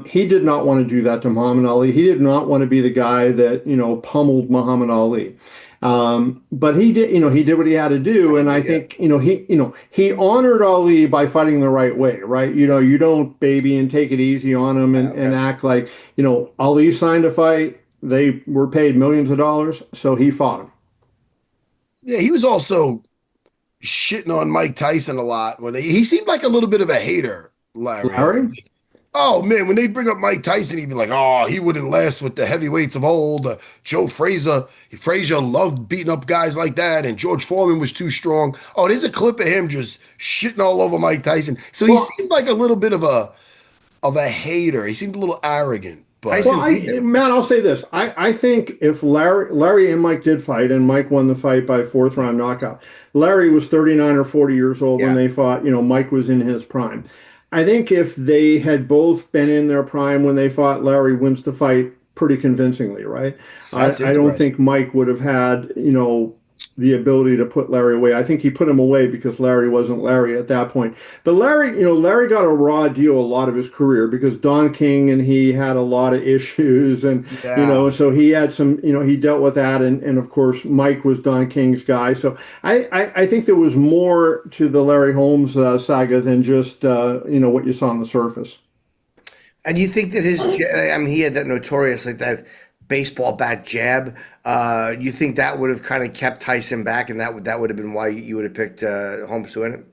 He did not want to do that to Muhammad Ali. He did not want to be the guy that, pummeled Muhammad Ali. But he did what he had to do. And I think, he honored Ali by fighting the right way, right? You don't baby and take it easy on him and act like, Ali signed a fight. They were paid millions of dollars. So he fought him. Yeah. He was also shitting on Mike Tyson a lot when he seemed like a little bit of a hater, Larry. Oh man, when they bring up Mike Tyson, he'd be like, "Oh, he wouldn't last with the heavyweights of old." Joe Frazier loved beating up guys like that, and George Foreman was too strong. Oh, there's a clip of him just shitting all over Mike Tyson. So he Well, seemed like a little bit of a hater. He seemed a little arrogant, but well, Tyson beat him. Matt, I'll say this. I think if Larry and Mike did fight, and Mike won the fight by fourth round knockout, Larry was 39 or 40 years old when Yeah. they fought. Mike was in his prime. I think if they had both been in their prime when they fought, Larry wins the fight pretty convincingly, right? that's I don't interesting. think Mike would have had, the ability to put Larry away. I think he put him away because Larry wasn't Larry at that point. But Larry got a raw deal a lot of his career because Don King and he had a lot of issues, and Yeah. so he had some, he dealt with that, and of course Mike was Don King's guy. So I think there was more to the Larry Holmes saga than just what you saw on the surface. And you think that he had that notorious, like that baseball bat jab. You think that would have kind of kept Tyson back, and that would have been why you would have picked Holmes to win it?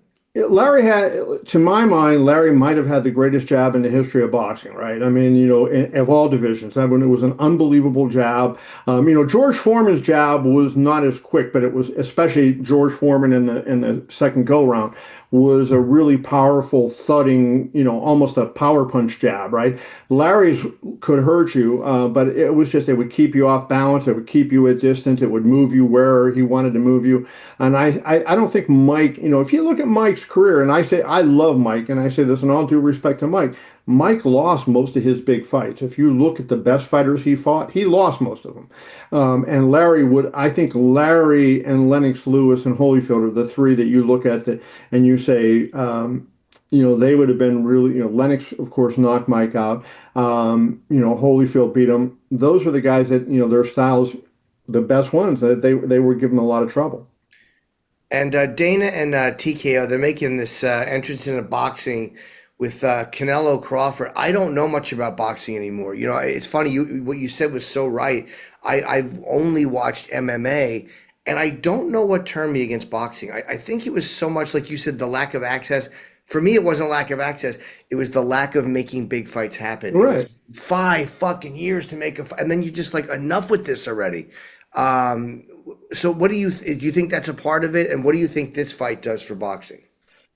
Larry had, to my mind, Larry might have had the greatest jab in the history of boxing, right? I mean, of all divisions. I mean, it was an unbelievable jab. George Foreman's jab was not as quick, but it was, especially George Foreman in the second go round, was a really powerful thudding, almost a power punch jab, right? Larry's could hurt you, but it would keep you off balance. It would keep you at distance. It would move you where he wanted to move you. And I don't think Mike, if you look at Mike's career, and I say I love Mike, and I say this in all due respect to Mike, Mike lost most of his big fights. If you look at the best fighters he fought, he lost most of them. And I think Larry and Lennox Lewis and Holyfield are the three that you look at and you say, they would have been really, Lennox, of course, knocked Mike out. Holyfield beat him. Those are the guys that, their styles, the best ones, that they were giving a lot of trouble. And Dana and TKO, they're making this entrance into boxing with Canelo-Crawford. I don't know much about boxing anymore. It's funny, what you said was so right. I've only watched MMA, and I don't know what turned me against boxing. I think it was so much, like you said, the lack of access. For me, it wasn't lack of access. It was the lack of making big fights happen. Right. 5 fucking years to make a fight, and then you're just like, enough with this already. So what do you think that's a part of it, and what do you think this fight does for boxing?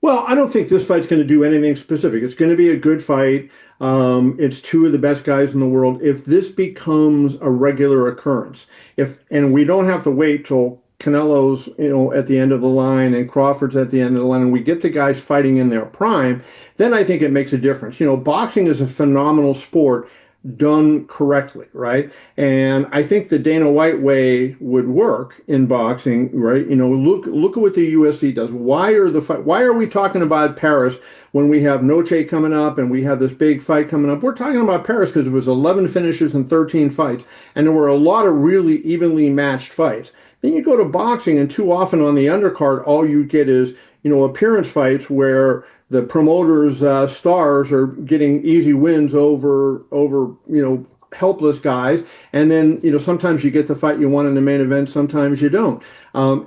Well, I don't think this fight's going to do anything specific. It's going to be a good fight. It's two of the best guys in the world. If this becomes a regular occurrence, and we don't have to wait till Canelo's, at the end of the line and Crawford's at the end of the line, and we get the guys fighting in their prime, then I think it makes a difference. Boxing is a phenomenal sport done correctly, right? And I think the Dana White way would work in boxing, right? Look at what the UFC does. Why are we talking about Paris when we have Noche coming up and we have this big fight coming up? We're talking about Paris because it was 11 finishes and 13 fights, and there were a lot of really evenly matched fights. Then you go to boxing, and too often on the undercard, all you get is, appearance fights where the promoters' stars are getting easy wins over helpless guys, and then sometimes you get the fight you want in the main event, sometimes you don't.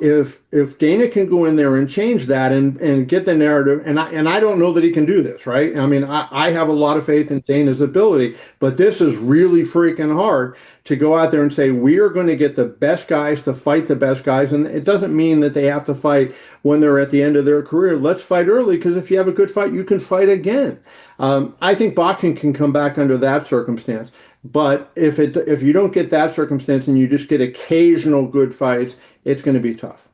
If Dana can go in there and change that and get the narrative, and I don't know that he can do this, right? I mean, I have a lot of faith in Dana's ability, but this is really freaking hard to go out there and say, we are going to get the best guys to fight the best guys. And it doesn't mean that they have to fight when they're at the end of their career. Let's fight early, because if you have a good fight, you can fight again. I think boxing can come back under that circumstance. But if you don't get that circumstance and you just get occasional good fights, it's going to be tough.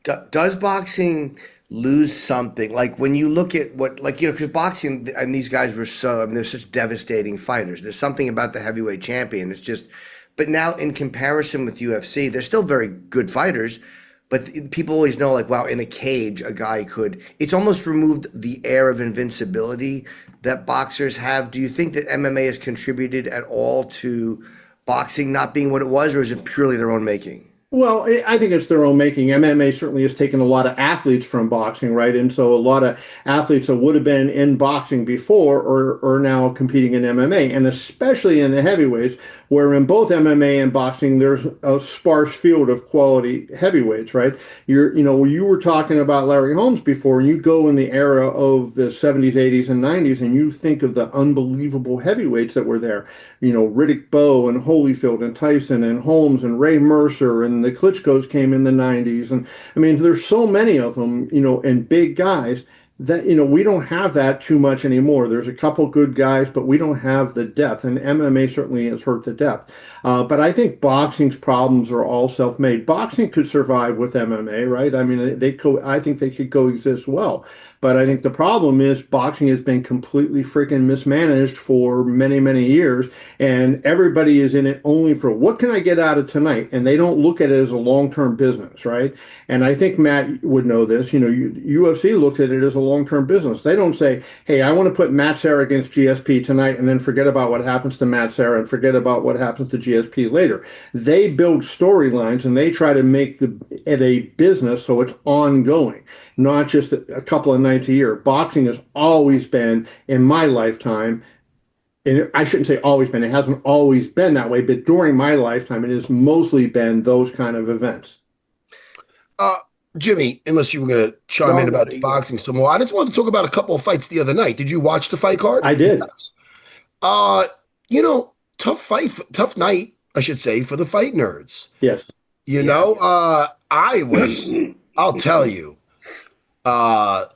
Does boxing lose something? Like when you look at because boxing, and these guys were they're such devastating fighters. There's something about the heavyweight champion. It's just, but now in comparison with UFC, they're still very good fighters, but people always know, like, wow, in a cage, a guy could, it's almost removed the air of invincibility that boxers have. Do you think that MMA has contributed at all to boxing not being what it was, or is it purely their own making? Well, I think it's their own making. MMA certainly has taken a lot of athletes from boxing, right? And so a lot of athletes that would have been in boxing before are now competing in MMA, and especially in the heavyweights, where in both MMA and boxing, there's a sparse field of quality heavyweights, right? You were talking about Larry Holmes before, and you go in the era of the 70s, 80s, and 90s, and you think of the unbelievable heavyweights that were there. Riddick Bowe and Holyfield and Tyson and Holmes and Ray Mercer and the Klitschko's came in the 90s. And I mean, there's so many of them, and big guys that, we don't have that too much anymore. There's a couple good guys, but we don't have the depth. And MMA certainly has hurt the depth. But I think boxing's problems are all self-made. Boxing could survive with MMA, right? I mean, I think they could coexist well. But I think the problem is boxing has been completely freaking mismanaged for many, many years, and everybody is in it only for what can I get out of tonight, and they don't look at it as a long-term business, right? And I think Matt would know this. UFC looks at it as a long-term business. They don't say, "Hey, I want to put Matt Serra against GSP tonight," and then forget about what happens to Matt Serra and forget about what happens to GSP later. They build storylines and they try to make it a business so it's ongoing, not just a couple of nights a year. Boxing has always been, in my lifetime, and I shouldn't say always been, it hasn't always been that way, but during my lifetime, it has mostly been those kind of events. Jimmy, unless you were going to chime in about the boxing some more, I just wanted to talk about a couple of fights the other night. Did you watch the fight card? I did. Tough night, I should say, for the fight nerds. Yes. I'll tell you,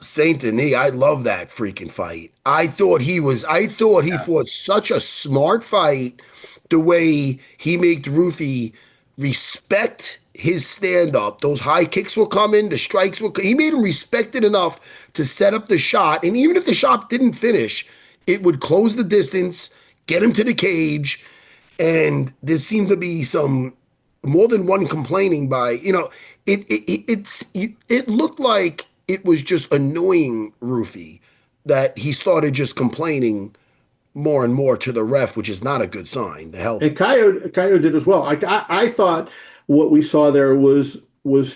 Saint Denis, I love that freaking fight. I thought he fought such a smart fight, the way he made Rufy respect his stand-up. Those high kicks were coming, the strikes were he made him respect it enough to set up the shot, and even if the shot didn't finish, it would close the distance, get him to the cage, and there seemed to be some more than one complaining by, it looked like it was just annoying Rufy that he started just complaining more and more to the ref, which is not a good sign to help. And Caio did as well. I thought what we saw there was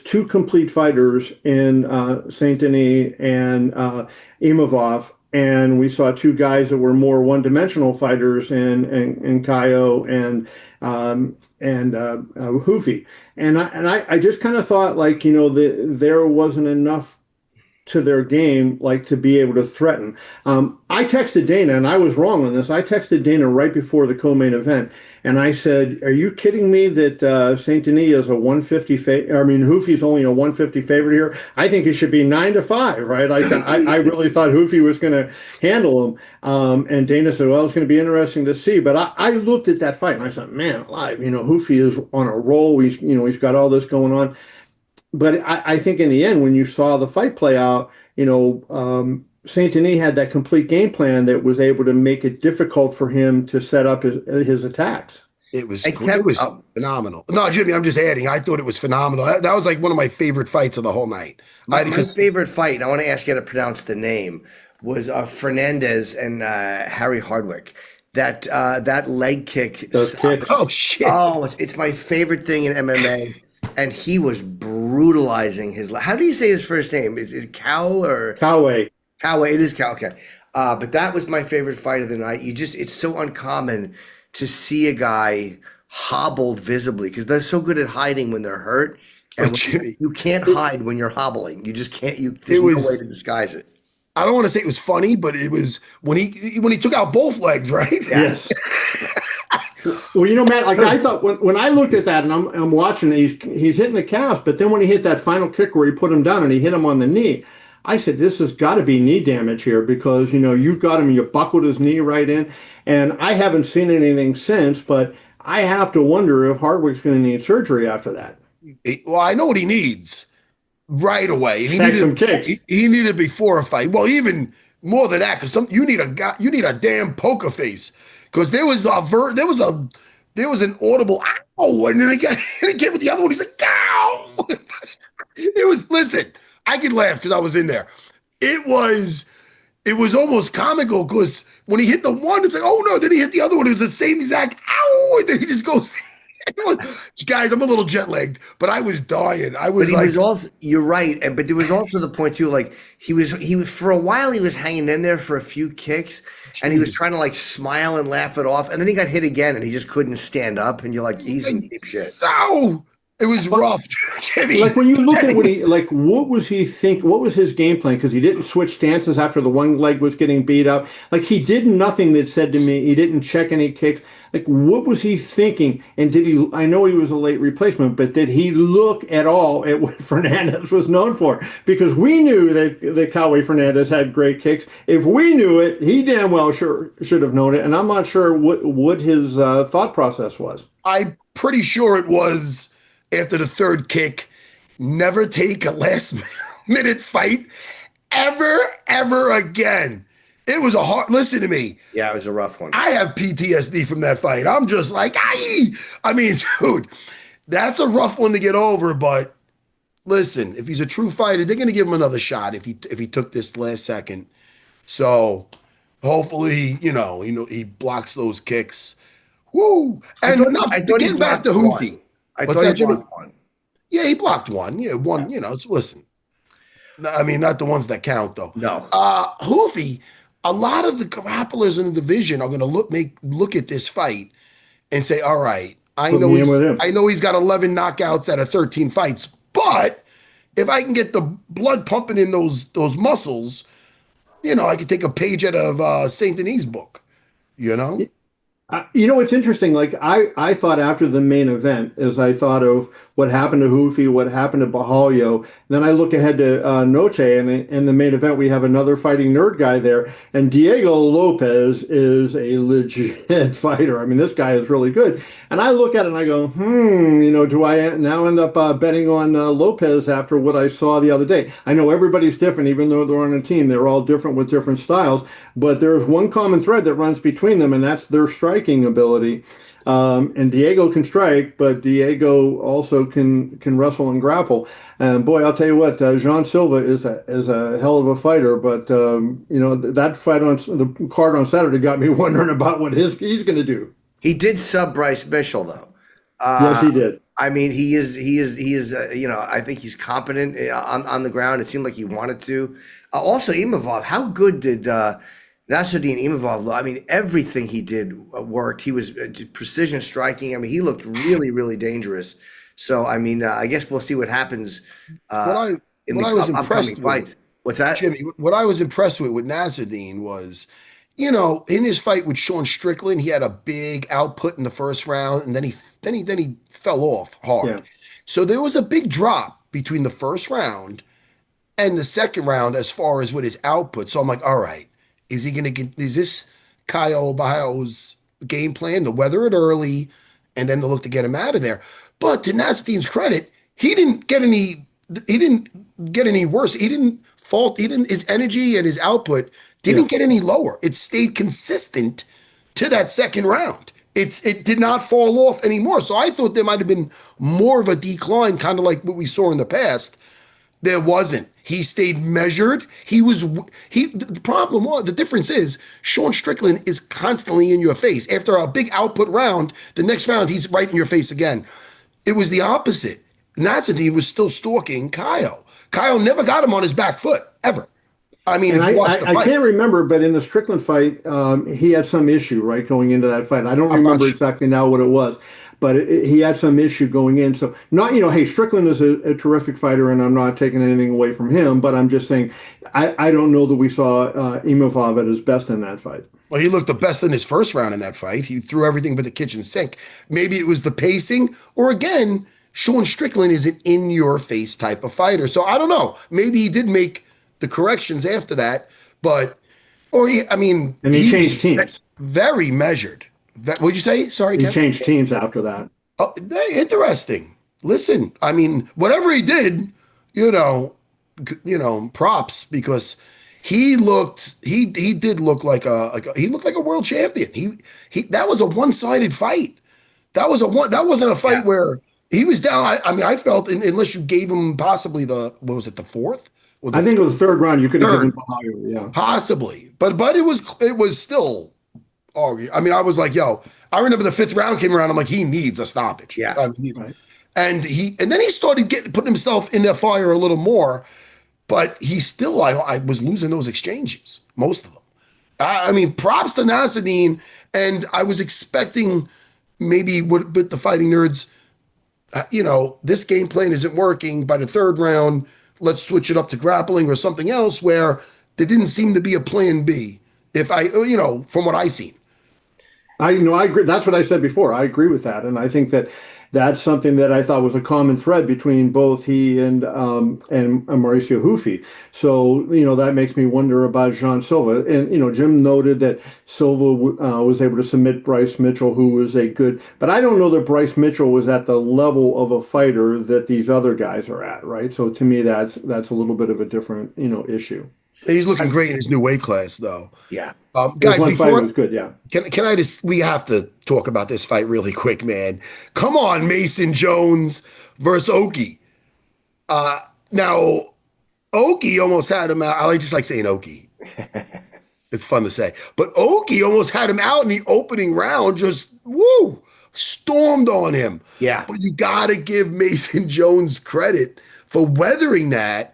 two complete fighters in Saint Denis and Imavov, and we saw two guys that were more one-dimensional fighters in Caio and Hoofy. And I just kind of thought, like, there wasn't enough to their game, like, to be able to threaten. I texted Dana, and I was wrong on this. I texted Dana right before the co-main event, and I said, "Are you kidding me that Saint Denis is a 150 favorite? I mean, Hoofy's only a 150 favorite here. I think it should be 9-5, right?" I really thought Hoofy was going to handle him. And Dana said, "Well, it's going to be interesting to see." But I looked at that fight, and I said, "Man alive, Hoofy is on a roll. He's got all this going on." But I think in the end, when you saw the fight play out, Saint Denis had that complete game plan that was able to make it difficult for him to set up his attacks. It was phenomenal. No, Jimmy, I'm just adding. I thought it was phenomenal. That was like one of my favorite fights of the whole night. My favorite fight, I want to ask you to pronounce the name, was Fernandez and Harry Hardwick. That leg kick. Oh, shit. Oh, it's my favorite thing in MMA. And he was brutalizing his. How do you say his first name? Is it Cow or Coway? Coway. It is Cow. Okay, but that was my favorite fight of the night. It's so uncommon to see a guy hobbled visibly because they're so good at hiding when they're hurt. And you can't hide when you're hobbling. You just can't. There's no way to disguise it. I don't want to say it was funny, but it was when he took out both legs, right? Yes. Well, Matt, like, I thought when I looked at that and I'm watching, he's hitting the calves, but then when he hit that final kick where he put him down and he hit him on the knee, I said, this has got to be knee damage here because, you got him, you buckled his knee right in. And I haven't seen anything since, but I have to wonder if Hardwick's going to need surgery after that. Well, I know what he needs right away. He needed some kicks. He needed before a fight. Well, even more than that, because you need a damn poker face. Because there was an audible ow, and then he came with the other one. He's like, ow. Listen, I could laugh because I was in there. It was almost comical because when he hit the one, it's like, oh no, then he hit the other one. It was the same exact ow, and then he just goes, It was, guys, I'm a little jet lagged, but I was dying. I But was he like, was also, you're right, but there was also the point too, like he was for a while he was hanging in there for a few kicks, and he was trying to like smile and laugh it off, and then he got hit again, and he just couldn't stand up, and you're like, he's in deep shit. so it was rough, Jimmy. Like when you look at what what was he think? What was his game plan? Because he didn't switch stances after the one leg was getting beat up. Like he did nothing that said to me he didn't check any kicks. Like what was he thinking? And did he? I know he was a late replacement, but did he look at all at what Fernandez was known for? Because we knew that Cowboy Fernandez had great kicks. If we knew it, he damn well should have known it. And I'm not sure what his thought process was. I'm pretty sure it was after the third kick, never take a last minute fight ever again. It was a hard, listen to me. Yeah, it was a rough one. I have PTSD from that fight. I'm just like, I mean, dude, that's a rough one to get over, but listen, if he's a true fighter, they're going to give him another shot if he took this last second. So hopefully, he blocks those kicks. Woo! And getting back to Hoofy. I thought he blocked one. Yeah, he blocked one. Yeah, one, listen. I mean, not the ones that count, though. No. Hoofy, a lot of the grapplers in the division are going to look at this fight and say, all right, I know he's got 11 knockouts out of 13 fights, but if I can get the blood pumping in those muscles, I could take a page out of Saint Denis' book, It's interesting. Like I thought after the main event, as I thought of what happened to Hoofy, what happened to Bahalio, then I look ahead to Noche, and in the main event we have another fighting nerd guy there, and Diego Lopez is a legit fighter. I mean, this guy is really good, and I look at it and I go, do I now end up betting on Lopez after what I saw the other day? I know everybody's different, even though they're on a team. They're all different with different styles, but there's one common thread that runs between them, and that's their striking ability. And Diego can strike, but Diego also can wrestle and grapple. And boy, I'll tell you what, Jean Silva is a hell of a fighter. But that fight on the card on Saturday got me wondering about what he's going to do. He did sub Bryce Mitchell though. Yes, he did. I mean, he is. I think he's competent on the ground. It seemed like he wanted to. Also, Imavov, how good did Nasruddin Imavov? I mean, everything he did worked. He was precision striking. I mean, he looked really, really dangerous. So, I mean, I guess we'll see what happens. What I was impressed with, what's that, Jimmy? What I was impressed with Nasruddin was, in his fight with Sean Strickland, he had a big output in the first round, and then he fell off hard. Yeah. So there was a big drop between the first round and the second round as far as with his output. So I'm like, all right. Is this Kyle Bahao's game plan to weather it early and then to look to get him out of there? But to Nasruddin's credit, he didn't get any worse. His energy and his output didn't get any lower. It stayed consistent to that second round. It did not fall off anymore. So I thought there might have been more of a decline, kind of like what we saw in the past. There wasn't. He stayed measured. The problem was, the difference is Sean Strickland is constantly in your face. After a big output round, the next round, he's right in your face again. It was the opposite. Nasruddin was still stalking Kyle. Kyle never got him on his back foot, ever. I mean, I can't remember, but in the Strickland fight, he had some issue, right, going into that fight. I don't remember exactly now what it was. But he had some issue going in. So hey, Strickland is a terrific fighter, and I'm not taking anything away from him. But I'm just saying, I don't know that we saw Imavov at his best in that fight. Well, he looked the best in his first round in that fight. He threw everything but the kitchen sink. Maybe it was the pacing, or again, Sean Strickland is an in-your-face type of fighter. So I don't know. Maybe he did make the corrections after that, he changed teams. Very measured. What'd you say? Sorry, He changed teams after that. Oh, interesting. Listen, I mean, whatever he did, props, because he did look like a world champion. That was a one-sided fight. That wasn't a fight where he was down. I felt unless you gave him possibly the fourth? I think it was the third round. You could have given Bahadur, possibly, but it was still argue. I mean, I was like, yo, I remember the 5th round came around. I'm like, he needs a stoppage. Yeah. I mean, and then he started putting himself in the fire a little more, but he still, I was losing those exchanges, most of them. I mean, props to Nasruddin, and I was expecting maybe with the Fighting Nerds, this game plan isn't working. By the 3rd round, let's switch it up to grappling or something else, where there didn't seem to be a plan B. From what I seen. I agree. That's what I said before. I agree with that, and I think that's something that I thought was a common thread between both he and Mauricio Hufi. So that makes me wonder about Jean Silva. And Jim noted that Silva was able to submit Bryce Mitchell, who was but I don't know that Bryce Mitchell was at the level of a fighter that these other guys are at, right? So to me, that's a little bit of a different issue. He's looking great in his new weight class, though. Yeah. Guys, one fight was good, yeah. Can I we have to talk about this fight really quick, man. Come on, Mason Jones versus Oki. Now, Oki almost had him out. I just like saying Oki. It's fun to say. But Oki almost had him out in the opening round, just, stormed on him. Yeah. But you got to give Mason Jones credit for weathering that.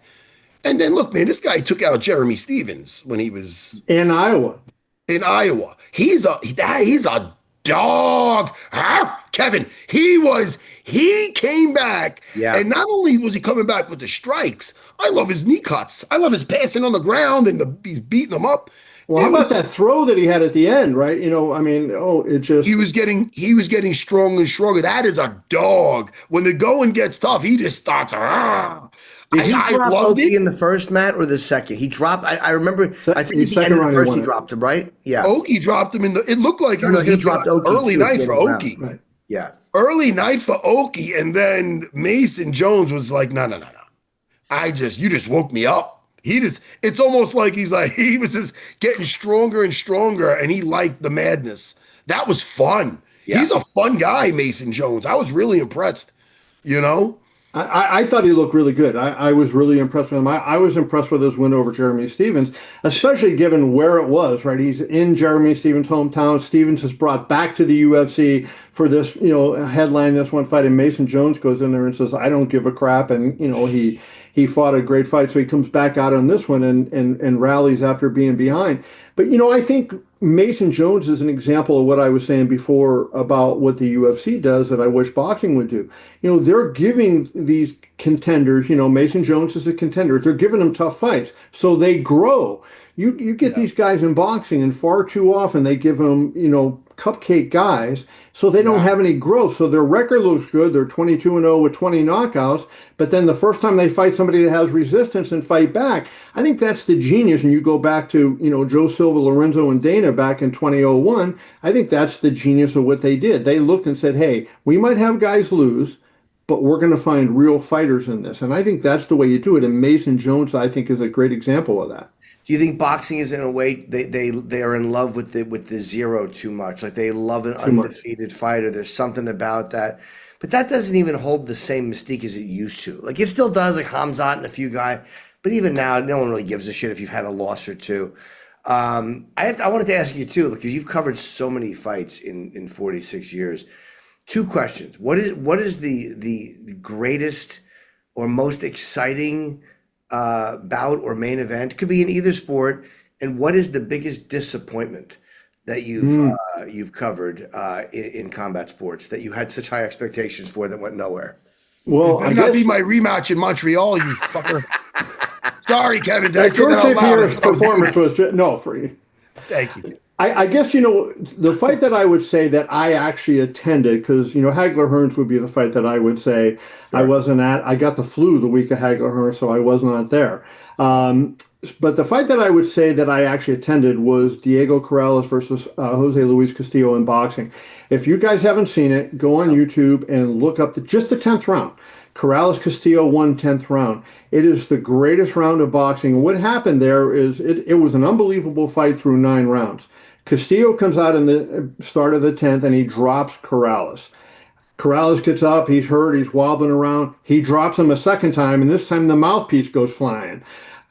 And then look, man, this guy took out Jeremy Stevens when he was in Iowa. He's a dog. Kevin, he came back. Yeah. And not only was he coming back with the strikes, I love his knee cuts. I love his passing on the ground and he's beating them up. Well, how about that throw that he had at the end, right? It just... He was getting stronger and stronger. That is a dog. When the going gets tough, he just starts. Did he drop Oki in the first, Matt, or the second? He dropped. I remember. I think at the end of the first, he dropped him, right? Yeah. Oki dropped him in the. It looked like it was going to be an early night for Oki. Right. Yeah. Early night for Oki, and then Mason Jones was like, no. You just woke me up. It's almost like he was just getting stronger and stronger, and he liked the madness. That was fun. Yeah. He's a fun guy, Mason Jones. I was really impressed. I thought he looked really good. I was really impressed with him. I was impressed with his win over Jeremy Stevens, especially given where it was, right? He's in Jeremy Stevens' hometown. Stevens is brought back to the UFC for this, headline this one fight, and Mason Jones goes in there and says, I don't give a crap, and, he fought a great fight, so he comes back out on this one and rallies after being behind. But, I think Mason Jones is an example of what I was saying before about what the UFC does that I wish boxing would do. They're giving these contenders, Mason Jones is a contender. They're giving them tough fights, so they grow. You get these guys in boxing, and far too often they give them, cupcake guys, so they don't have any growth. So their record looks good. They're 22-0 with 20 knockouts. But then the first time they fight somebody that has resistance and fight back, I think that's the genius. And you go back to, Joe Silva, Lorenzo, and Dana back in 2001. I think that's the genius of what they did. They looked and said, hey, we might have guys lose, but we're going to find real fighters in this. And I think that's the way you do it. And Mason Jones, I think, is a great example of that. Do you think boxing is in a way they are in love with the zero too much? Like they love an undefeated fighter. There's something about that. But that doesn't even hold the same mystique as it used to. Like it still does, like Hamzat and a few guys. But even now, no one really gives a shit if you've had a loss or two. I wanted to ask you too, because you've covered so many fights in 46 years. 2 questions. What is the greatest or most exciting bout or main event? Could be in either sport. And what is the biggest disappointment that you've covered in combat sports that you had such high expectations for that went nowhere? Well, it better not be my rematch in Montreal, you fucker. Sorry, Kevin. Did I say that out loud? Performance was no for you. Thank you. I guess, the fight that I would say that I actually attended, because, Hagler Hearns would be the fight that I would say I wasn't at. I got the flu the week of Hagler Hearns, so I was not there. But the fight that I would say that I actually attended was Diego Corrales versus Jose Luis Castillo in boxing. If you guys haven't seen it, go on YouTube and look up just the 10th round. Corrales Castillo won 10th round. It is the greatest round of boxing. What happened there is it was an unbelievable fight through 9 rounds. Castillo comes out in the start of the 10th and he drops Corrales. Corrales gets up, he's hurt, he's wobbling around. He drops him a second time, and this time the mouthpiece goes flying.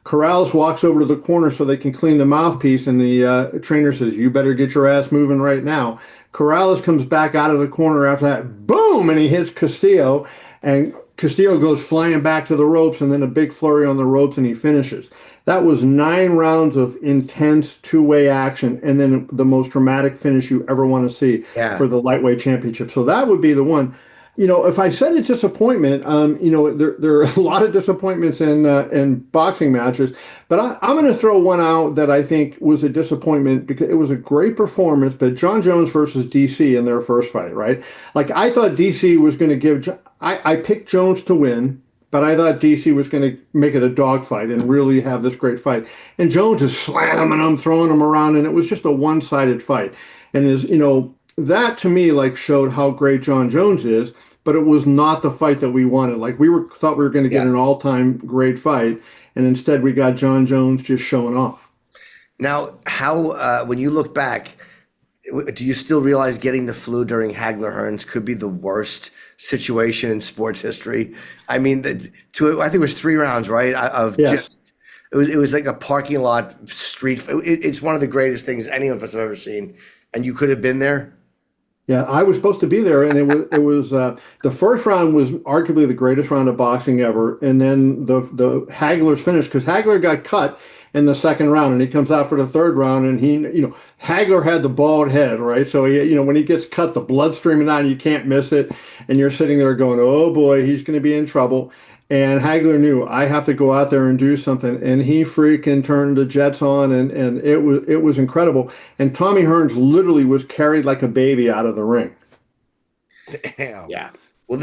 Corrales walks over to the corner so they can clean the mouthpiece, and the trainer says, "You better get your ass moving right now." Corrales comes back out of the corner after that, boom, and he hits Castillo, and Castillo goes flying back to the ropes, and then a big flurry on the ropes, and he finishes. That was 9 rounds of intense two-way action, and then the most dramatic finish you ever want to see for the lightweight championship. So that would be the one. If I said a disappointment, there are a lot of disappointments in boxing matches, but I'm going to throw one out that I think was a disappointment because it was a great performance, but John Jones versus DC in their first fight, right? Like, I thought DC was going to give, I picked Jones to win, but I thought DC was going to make it a dogfight and really have this great fight. And Jones is slamming him, throwing him around, and it was just a one-sided fight. And that to me showed how great John Jones is, but it was not the fight that we wanted. Like, thought we were going to get an all-time great fight, and instead we got John Jones just showing off. Now, how when you look back, do you still realize getting the flu during Hagler Hearns could be the worst situation in sports history? I mean, I think it was 3 rounds, right? It was like a parking lot street. It's one of the greatest things any of us have ever seen, and you could have been there. Yeah, I was supposed to be there, and it was the first round was arguably the greatest round of boxing ever, and then the Hagler's finish, because Hagler got cut in the second round, and he comes out for the third round, and Hagler had the bald head, right? So when he gets cut, the blood streaming out, and you can't miss it, and you're sitting there going, "Oh boy, he's going to be in trouble." And Hagler knew, I have to go out there and do something, and he freaking turned the jets on, and it was incredible. And Tommy Hearns literally was carried like a baby out of the ring. Damn. Yeah. Well,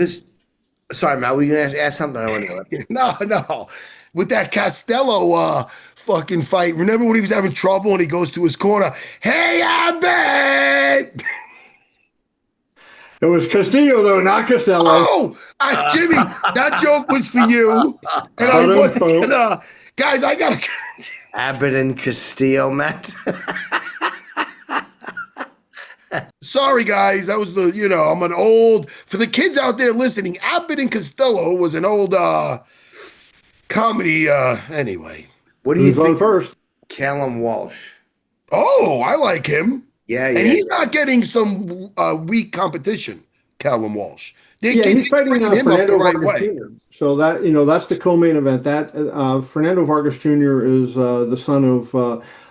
sorry, Matt, were you going to ask something? I want to No. With that Costello fucking fight, remember when he was having trouble and he goes to his corner, "Hey, Abbott!" It was Castillo, though, not Costello. Oh, Jimmy, that joke was for you. And I wasn't gonna. Guys, I got to. Abbott and Castillo, Matt. Sorry, guys. That was I'm an old, for the kids out there listening, Abbott and Costello was an old comedy. Anyway. What do you think? First? Callum Walsh. Oh, I like him. Yeah. And he's not getting some weak competition, Callum Walsh. He's fighting him up the right way. Jr. So that that's the co-main event. That Fernando Vargas Jr. is the son of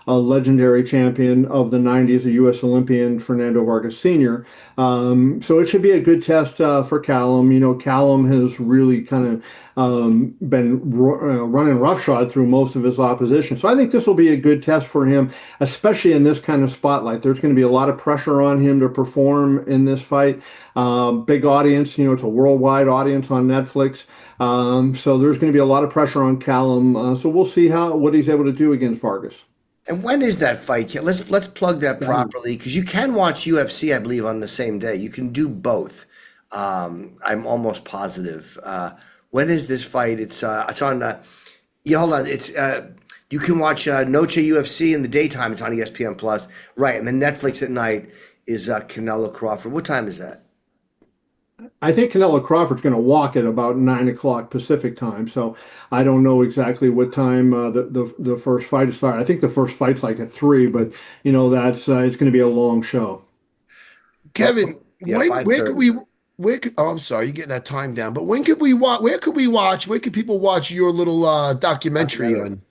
a legendary champion of the 90s, a U.S. Olympian, Fernando Vargas Sr. So it should be a good test for Callum. Callum has really kind of been running roughshod through most of his opposition. So I think this will be a good test for him, especially in this kind of spotlight. There's going to be a lot of pressure on him to perform in this fight. Big audience, it's a worldwide audience on Netflix. So there's going to be a lot of pressure on Callum. So we'll see what he's able to do against Vargas. And when is that fight? Let's plug that properly, because you can watch UFC, I believe, on the same day. You can do both. I'm almost positive. When is this fight? It's on. Hold on. It's you can watch Noche UFC in the daytime. It's on ESPN Plus, right? And then Netflix at night is Canelo-Crawford. What time is that? I think Canelo-Crawford's going to walk at about 9 o'clock Pacific time. So I don't know exactly what time the first fight is starting. I think the first fight's like at 3, but that's it's going to be a long show. Kevin, where could we? I'm sorry, you're getting that time down. But when could we watch? Where could people watch your little documentary on?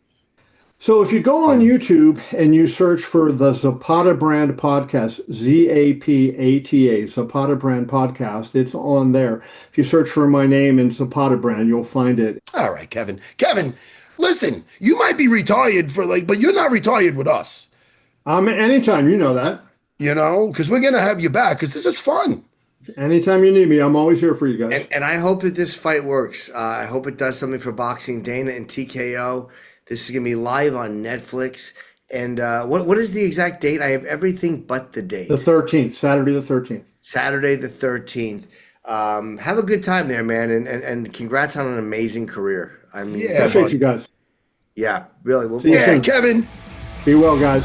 So if you go on YouTube and you search for the Zapata Brand Podcast, ZAPATA, Zapata Brand Podcast, it's on there. If you search for my name and Zapata Brand, you'll find it. All right, Kevin. Kevin, listen, you might be retired but you're not retired with us. Anytime, you know that. Because we're going to have you back, because this is fun. Anytime you need me, I'm always here for you guys. And I hope that this fight works. I hope it does something for boxing. Dana and TKO. This is going to be live on Netflix. And what is the exact date? I have everything but the date. The 13th, Saturday the 13th. Saturday the 13th. Have a good time there, man. And congrats on an amazing career. I mean, yeah, appreciate you guys. Yeah, really. Yeah, Kevin. Be well, guys.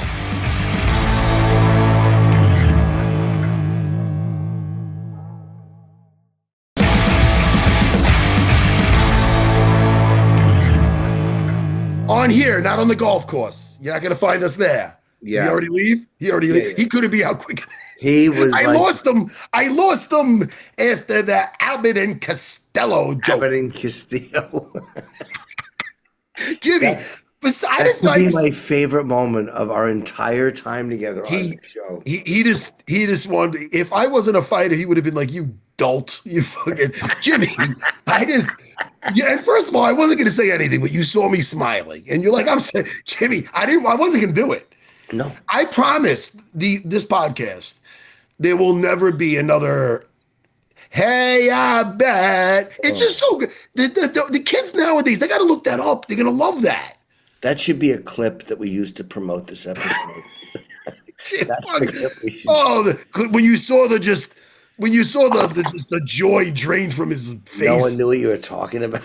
On here, not on the golf course. You're not gonna find us there. Did he already leave? He already leave. He couldn't be out quick. He was. I lost them after the Abbott and Costello joke. Abbott and Costello. Jimmy. Besides, that would be my favorite moment of our entire time together on the show. He just wanted. If I wasn't a fighter, he would have been like, "You dolt, you fucking Jimmy." And first of all, I wasn't going to say anything, but you saw me smiling, and you're like, "I'm saying, Jimmy, I wasn't going to do it." No, I promised this podcast there will never be another. Hey, I bet it's just so good. The kids nowadays, they got to look that up. They're going to love that. That should be a clip that we use to promote this episode. That's the clip we should when you saw the joy drained from his face. No one knew what you were talking about.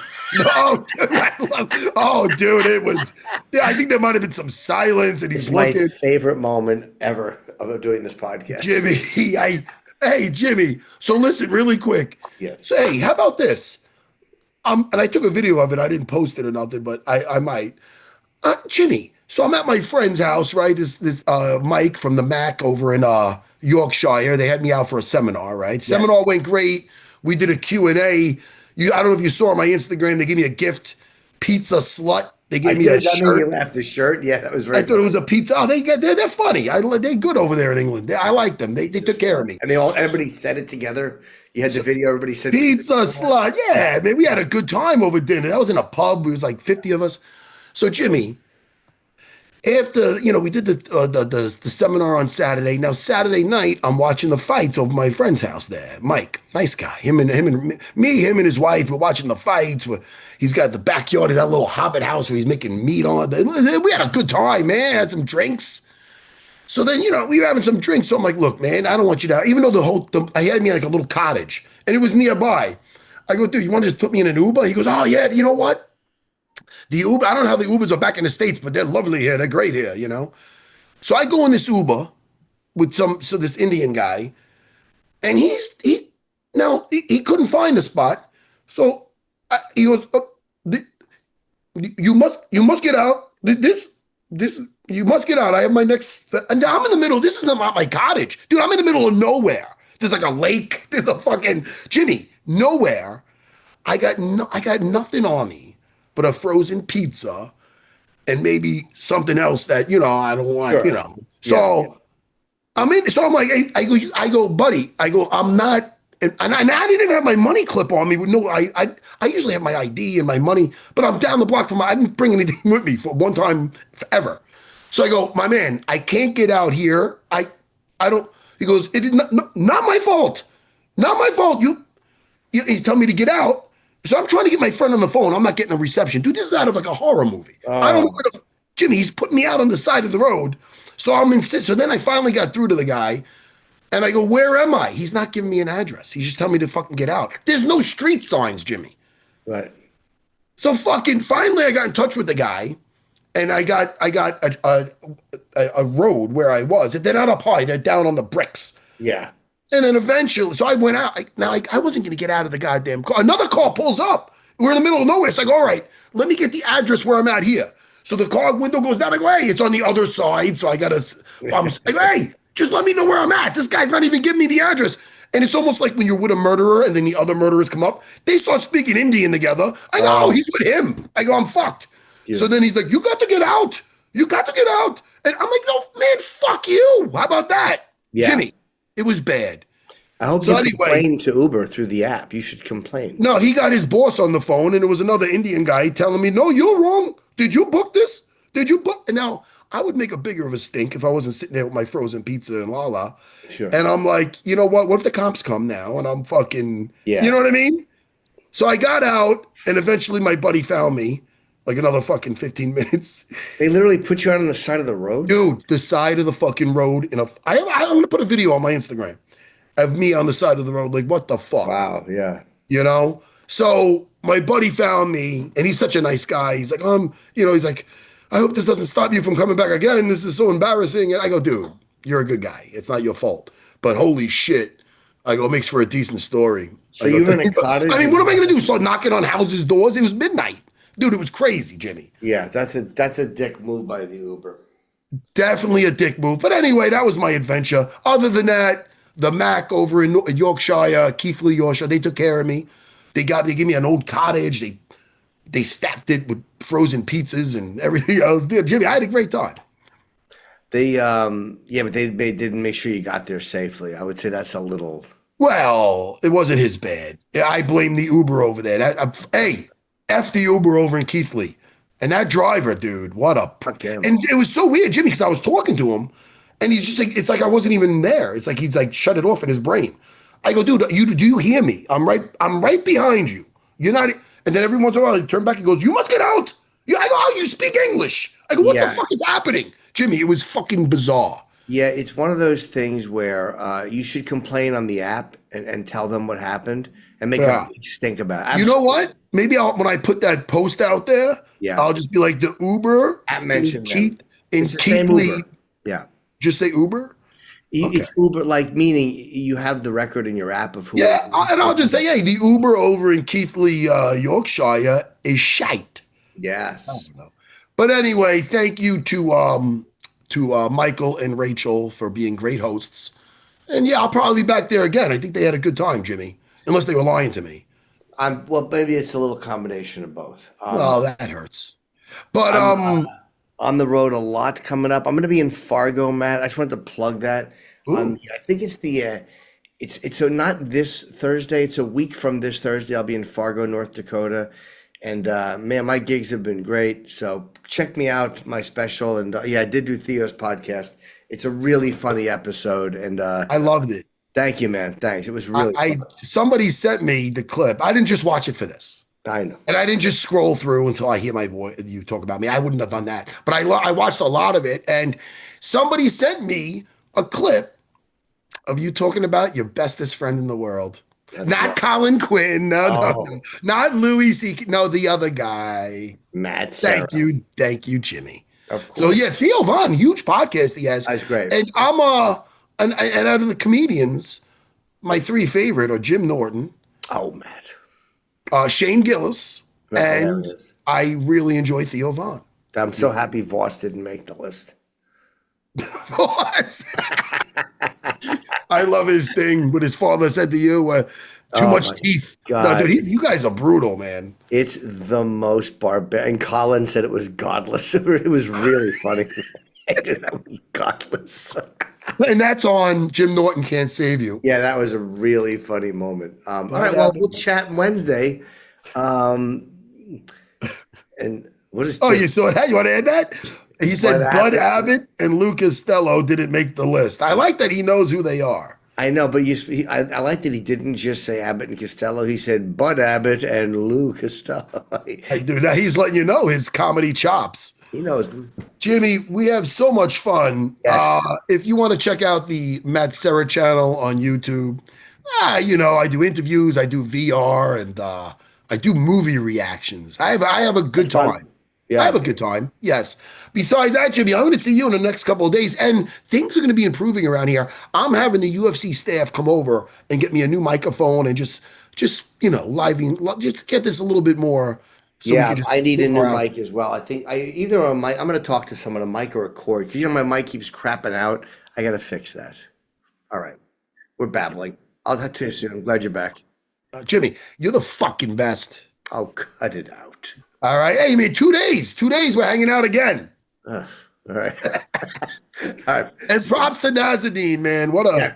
Dude, it was. Yeah, I think there might have been some silence, and he's looking. My favorite moment ever of doing this podcast, Jimmy. Hey, Jimmy. So listen, really quick. Yes. So hey, how about this? And I took a video of it. I didn't post it or nothing, but I might. Jimmy, so I'm at my friend's house, right? This Mike from the Mac over in Yorkshire. They had me out for a seminar, right? Seminar went great. We did a Q&A. I don't know if you saw on my Instagram, they gave me a gift, pizza slut. They gave me a shirt. You laughed, the shirt? Yeah, that was very funny. Thought it was a pizza. Oh, they're funny. They're good over there in England. I like them. They took care of me. And everybody said it together. You had the video, everybody said pizza slut. Yeah, man, we had a good time over dinner. That was in a pub. It was like 50 of us. So Jimmy, after we did the seminar on Saturday. Now Saturday night, I'm watching the fights over my friend's house there. Mike, nice guy. Him and his wife were watching the fights. He's got the backyard of that little hobbit house where he's making meat on. We had a good time, man. Had some drinks. So then we were having some drinks. So I'm like, look, man, I don't want you to. Even though I had me like a little cottage and it was nearby. I go, dude, you want to just put me in an Uber? He goes, oh yeah, you know what? The Uber, I don't know how the Ubers are back in the States, but they're lovely here. They're great here, So I go in this Uber with this Indian guy, and he couldn't find the spot. So he goes, you must get out. You must get out. I have my next, and I'm in the middle. This is not my cottage. Dude, I'm in the middle of nowhere. There's like a lake. There's a fucking, Jimmy, nowhere. I got nothing on me but a frozen pizza and maybe something else that, I don't want, So I'm in, so I'm like, hey, I go, buddy, I'm not, and I didn't even have my money clip on me. No, I usually have my ID and my money, but I'm down the block I didn't bring anything with me for one time ever. So I go, my man, I can't get out here. I don't, he goes, it is not my fault. Not my fault. He's telling me to get out. So I'm trying to get my friend on the phone. I'm not getting a reception. Dude, this is out of like a horror movie. I don't know Jimmy, he's putting me out on the side of the road. So I'm insisting. So then I finally got through to the guy and I go, where am I? He's not giving me an address. He's just telling me to fucking get out. There's no street signs, Jimmy. Right. So finally I got in touch with the guy and I got a road where I was. They're not up high. They're down on the bricks. Yeah. And then eventually, so I went out. I wasn't going to get out of the goddamn car. Another car pulls up. We're in the middle of nowhere. It's like, all right, let me get the address where I'm at here. So the car window goes down. I go, hey, it's on the other side. So I got to, I go, hey, just let me know where I'm at. This guy's not even giving me the address. And it's almost like when you're with a murderer and then the other murderers come up. They start speaking Indian together. I go, oh, he's with him. I go, I'm fucked. Yeah. So then he's like, you got to get out. You got to get out. And I'm like, no, man, fuck you. How about that? Yeah. Jimmy, it was bad. I hope you complain to Uber through the app. You should complain. No, he got his boss on the phone, and it was another Indian guy telling me, no, you're wrong. Did you book this? Did you book? And now, I would make a bigger of a stink if I wasn't sitting there with my frozen pizza and la. Sure. And I'm like, you know what? What if the cops come now? And I'm fucking, you know what I mean? So I got out, and eventually my buddy found me, like another fucking 15 minutes. They literally put you out on the side of the road? Dude, the side of the fucking road. I'm going to put a video on my Instagram of me on the side of the road, like, what the fuck? Wow, yeah. So my buddy found me, and he's such a nice guy. He's like, he's like, I hope this doesn't stop you from coming back again. This is so embarrassing. And I go, dude, you're a good guy. It's not your fault. But holy shit, I go, it makes for a decent story. So you were in a cottage? I mean, what am I going to do? Start knocking on houses' doors? It was midnight. Dude, it was crazy, Jimmy. Yeah, that's a dick move by the Uber. Definitely a dick move. But anyway, that was my adventure. Other than that, the Mac over in Yorkshire, Keighley, Yorkshire, they took care of me. They gave me an old cottage. They stacked it with frozen pizzas and everything else. Jimmy, I had a great time. But they didn't make sure you got there safely. I would say that's a little. Well, it wasn't his bad. I blame the Uber over there. Hey, F the Uber over in Keighley. And that driver, dude, what a... And it was so weird, Jimmy, because I was talking to him, and he's just like, it's like I wasn't even there. It's like he's like shut it off in his brain. I go, dude, do you hear me? I'm right behind you. You're not... And then every once in a while, he turned back and goes, you must get out. I go, oh, you speak English. I go, what the fuck is happening? Jimmy, it was fucking bizarre. Yeah, it's one of those things where you should complain on the app and tell them what happened and make a big stink about it. Absolutely. You know what? Maybe when I put that post out there, I'll just be like the Uber. I mentioned in Keighley. Yeah. Just say Uber? Okay. Uber, like meaning you have the record in your app of who. Yeah, and I'll just say, hey, the Uber over in Keighley, Yorkshire is shite. Yes. But anyway, thank you to Michael and Rachel for being great hosts. And yeah, I'll probably be back there again. I think they had a good time, Jimmy, unless they were lying to me. Well, maybe it's a little combination of both. Well, that hurts. But on the road a lot coming up. I'm going to be in Fargo, Matt. I just wanted to plug that. I think it's it's not this Thursday. It's a week from this Thursday. I'll be in Fargo, North Dakota. And man, my gigs have been great. So check me out, my special. And I did do Theo's podcast. It's a really funny episode. And I loved it. Thank you, man. Thanks. It was really fun. Somebody sent me the clip. I didn't just watch it for this. I know. And I didn't just scroll through until I hear my voice. You talk about me. I wouldn't have done that. But I watched a lot of it. And somebody sent me a clip of you talking about your bestest friend in the world. That's not Colin Quinn. No. Not Louis C.K. No, the other guy. Matt Serra. Thank you, Jimmy. So yeah, Theo Von, huge podcast he has. That's great. And I'm and out of the comedians, my three favorite are Jim Norton. Oh, Matt. Shane Gillis. And I really enjoy Theo Von. I'm so happy Voss didn't make the list. Voss. I love his thing. What his father said to you, too much teeth. God. No, dude, you guys are brutal, man. It's the most barbaric. And Colin said it was godless. It was really funny. That was godless. And that's on Jim Norton Can't Save You. Yeah, that was a really funny moment. All right, well, we'll chat Wednesday. And what is? Oh, you saw that? You want to add that? He said Bud Abbott and Lou Costello didn't make the list. I like that he knows who they are. I know, but I like that he didn't just say Abbott and Costello. He said Bud Abbott and Lou Costello. Dude, now he's letting you know his comedy chops. He knows them. Jimmy, we have so much fun. Yes. If you want to check out the Matt Serra channel on YouTube, I do interviews, I do VR, and I do movie reactions. I have a good time. Yeah. I have a good time. Yes. Besides that, Jimmy, I'm going to see you in the next couple of days, and things are going to be improving around here. I'm having the UFC staff come over and get me a new microphone and just just get this a little bit more. So I need a new mic as well. I think either a mic. I'm going to talk to someone, a mic or a cord, because my mic keeps crapping out. I got to fix that. All right, we're battling. I'll talk to you soon. I'm glad you're back, Jimmy. You're the fucking best. Oh, cut it out. All right, hey man, 2 days. 2 days. We're hanging out again. All right. All right. And props to Nazadine, man. What a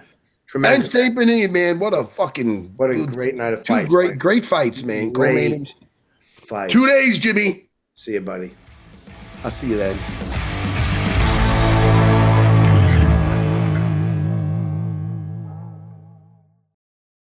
and Saint Benin, man. What a great night of fights. Great fights, man. Great fights. 2 days, Jimmy. See you, buddy. I'll see you then.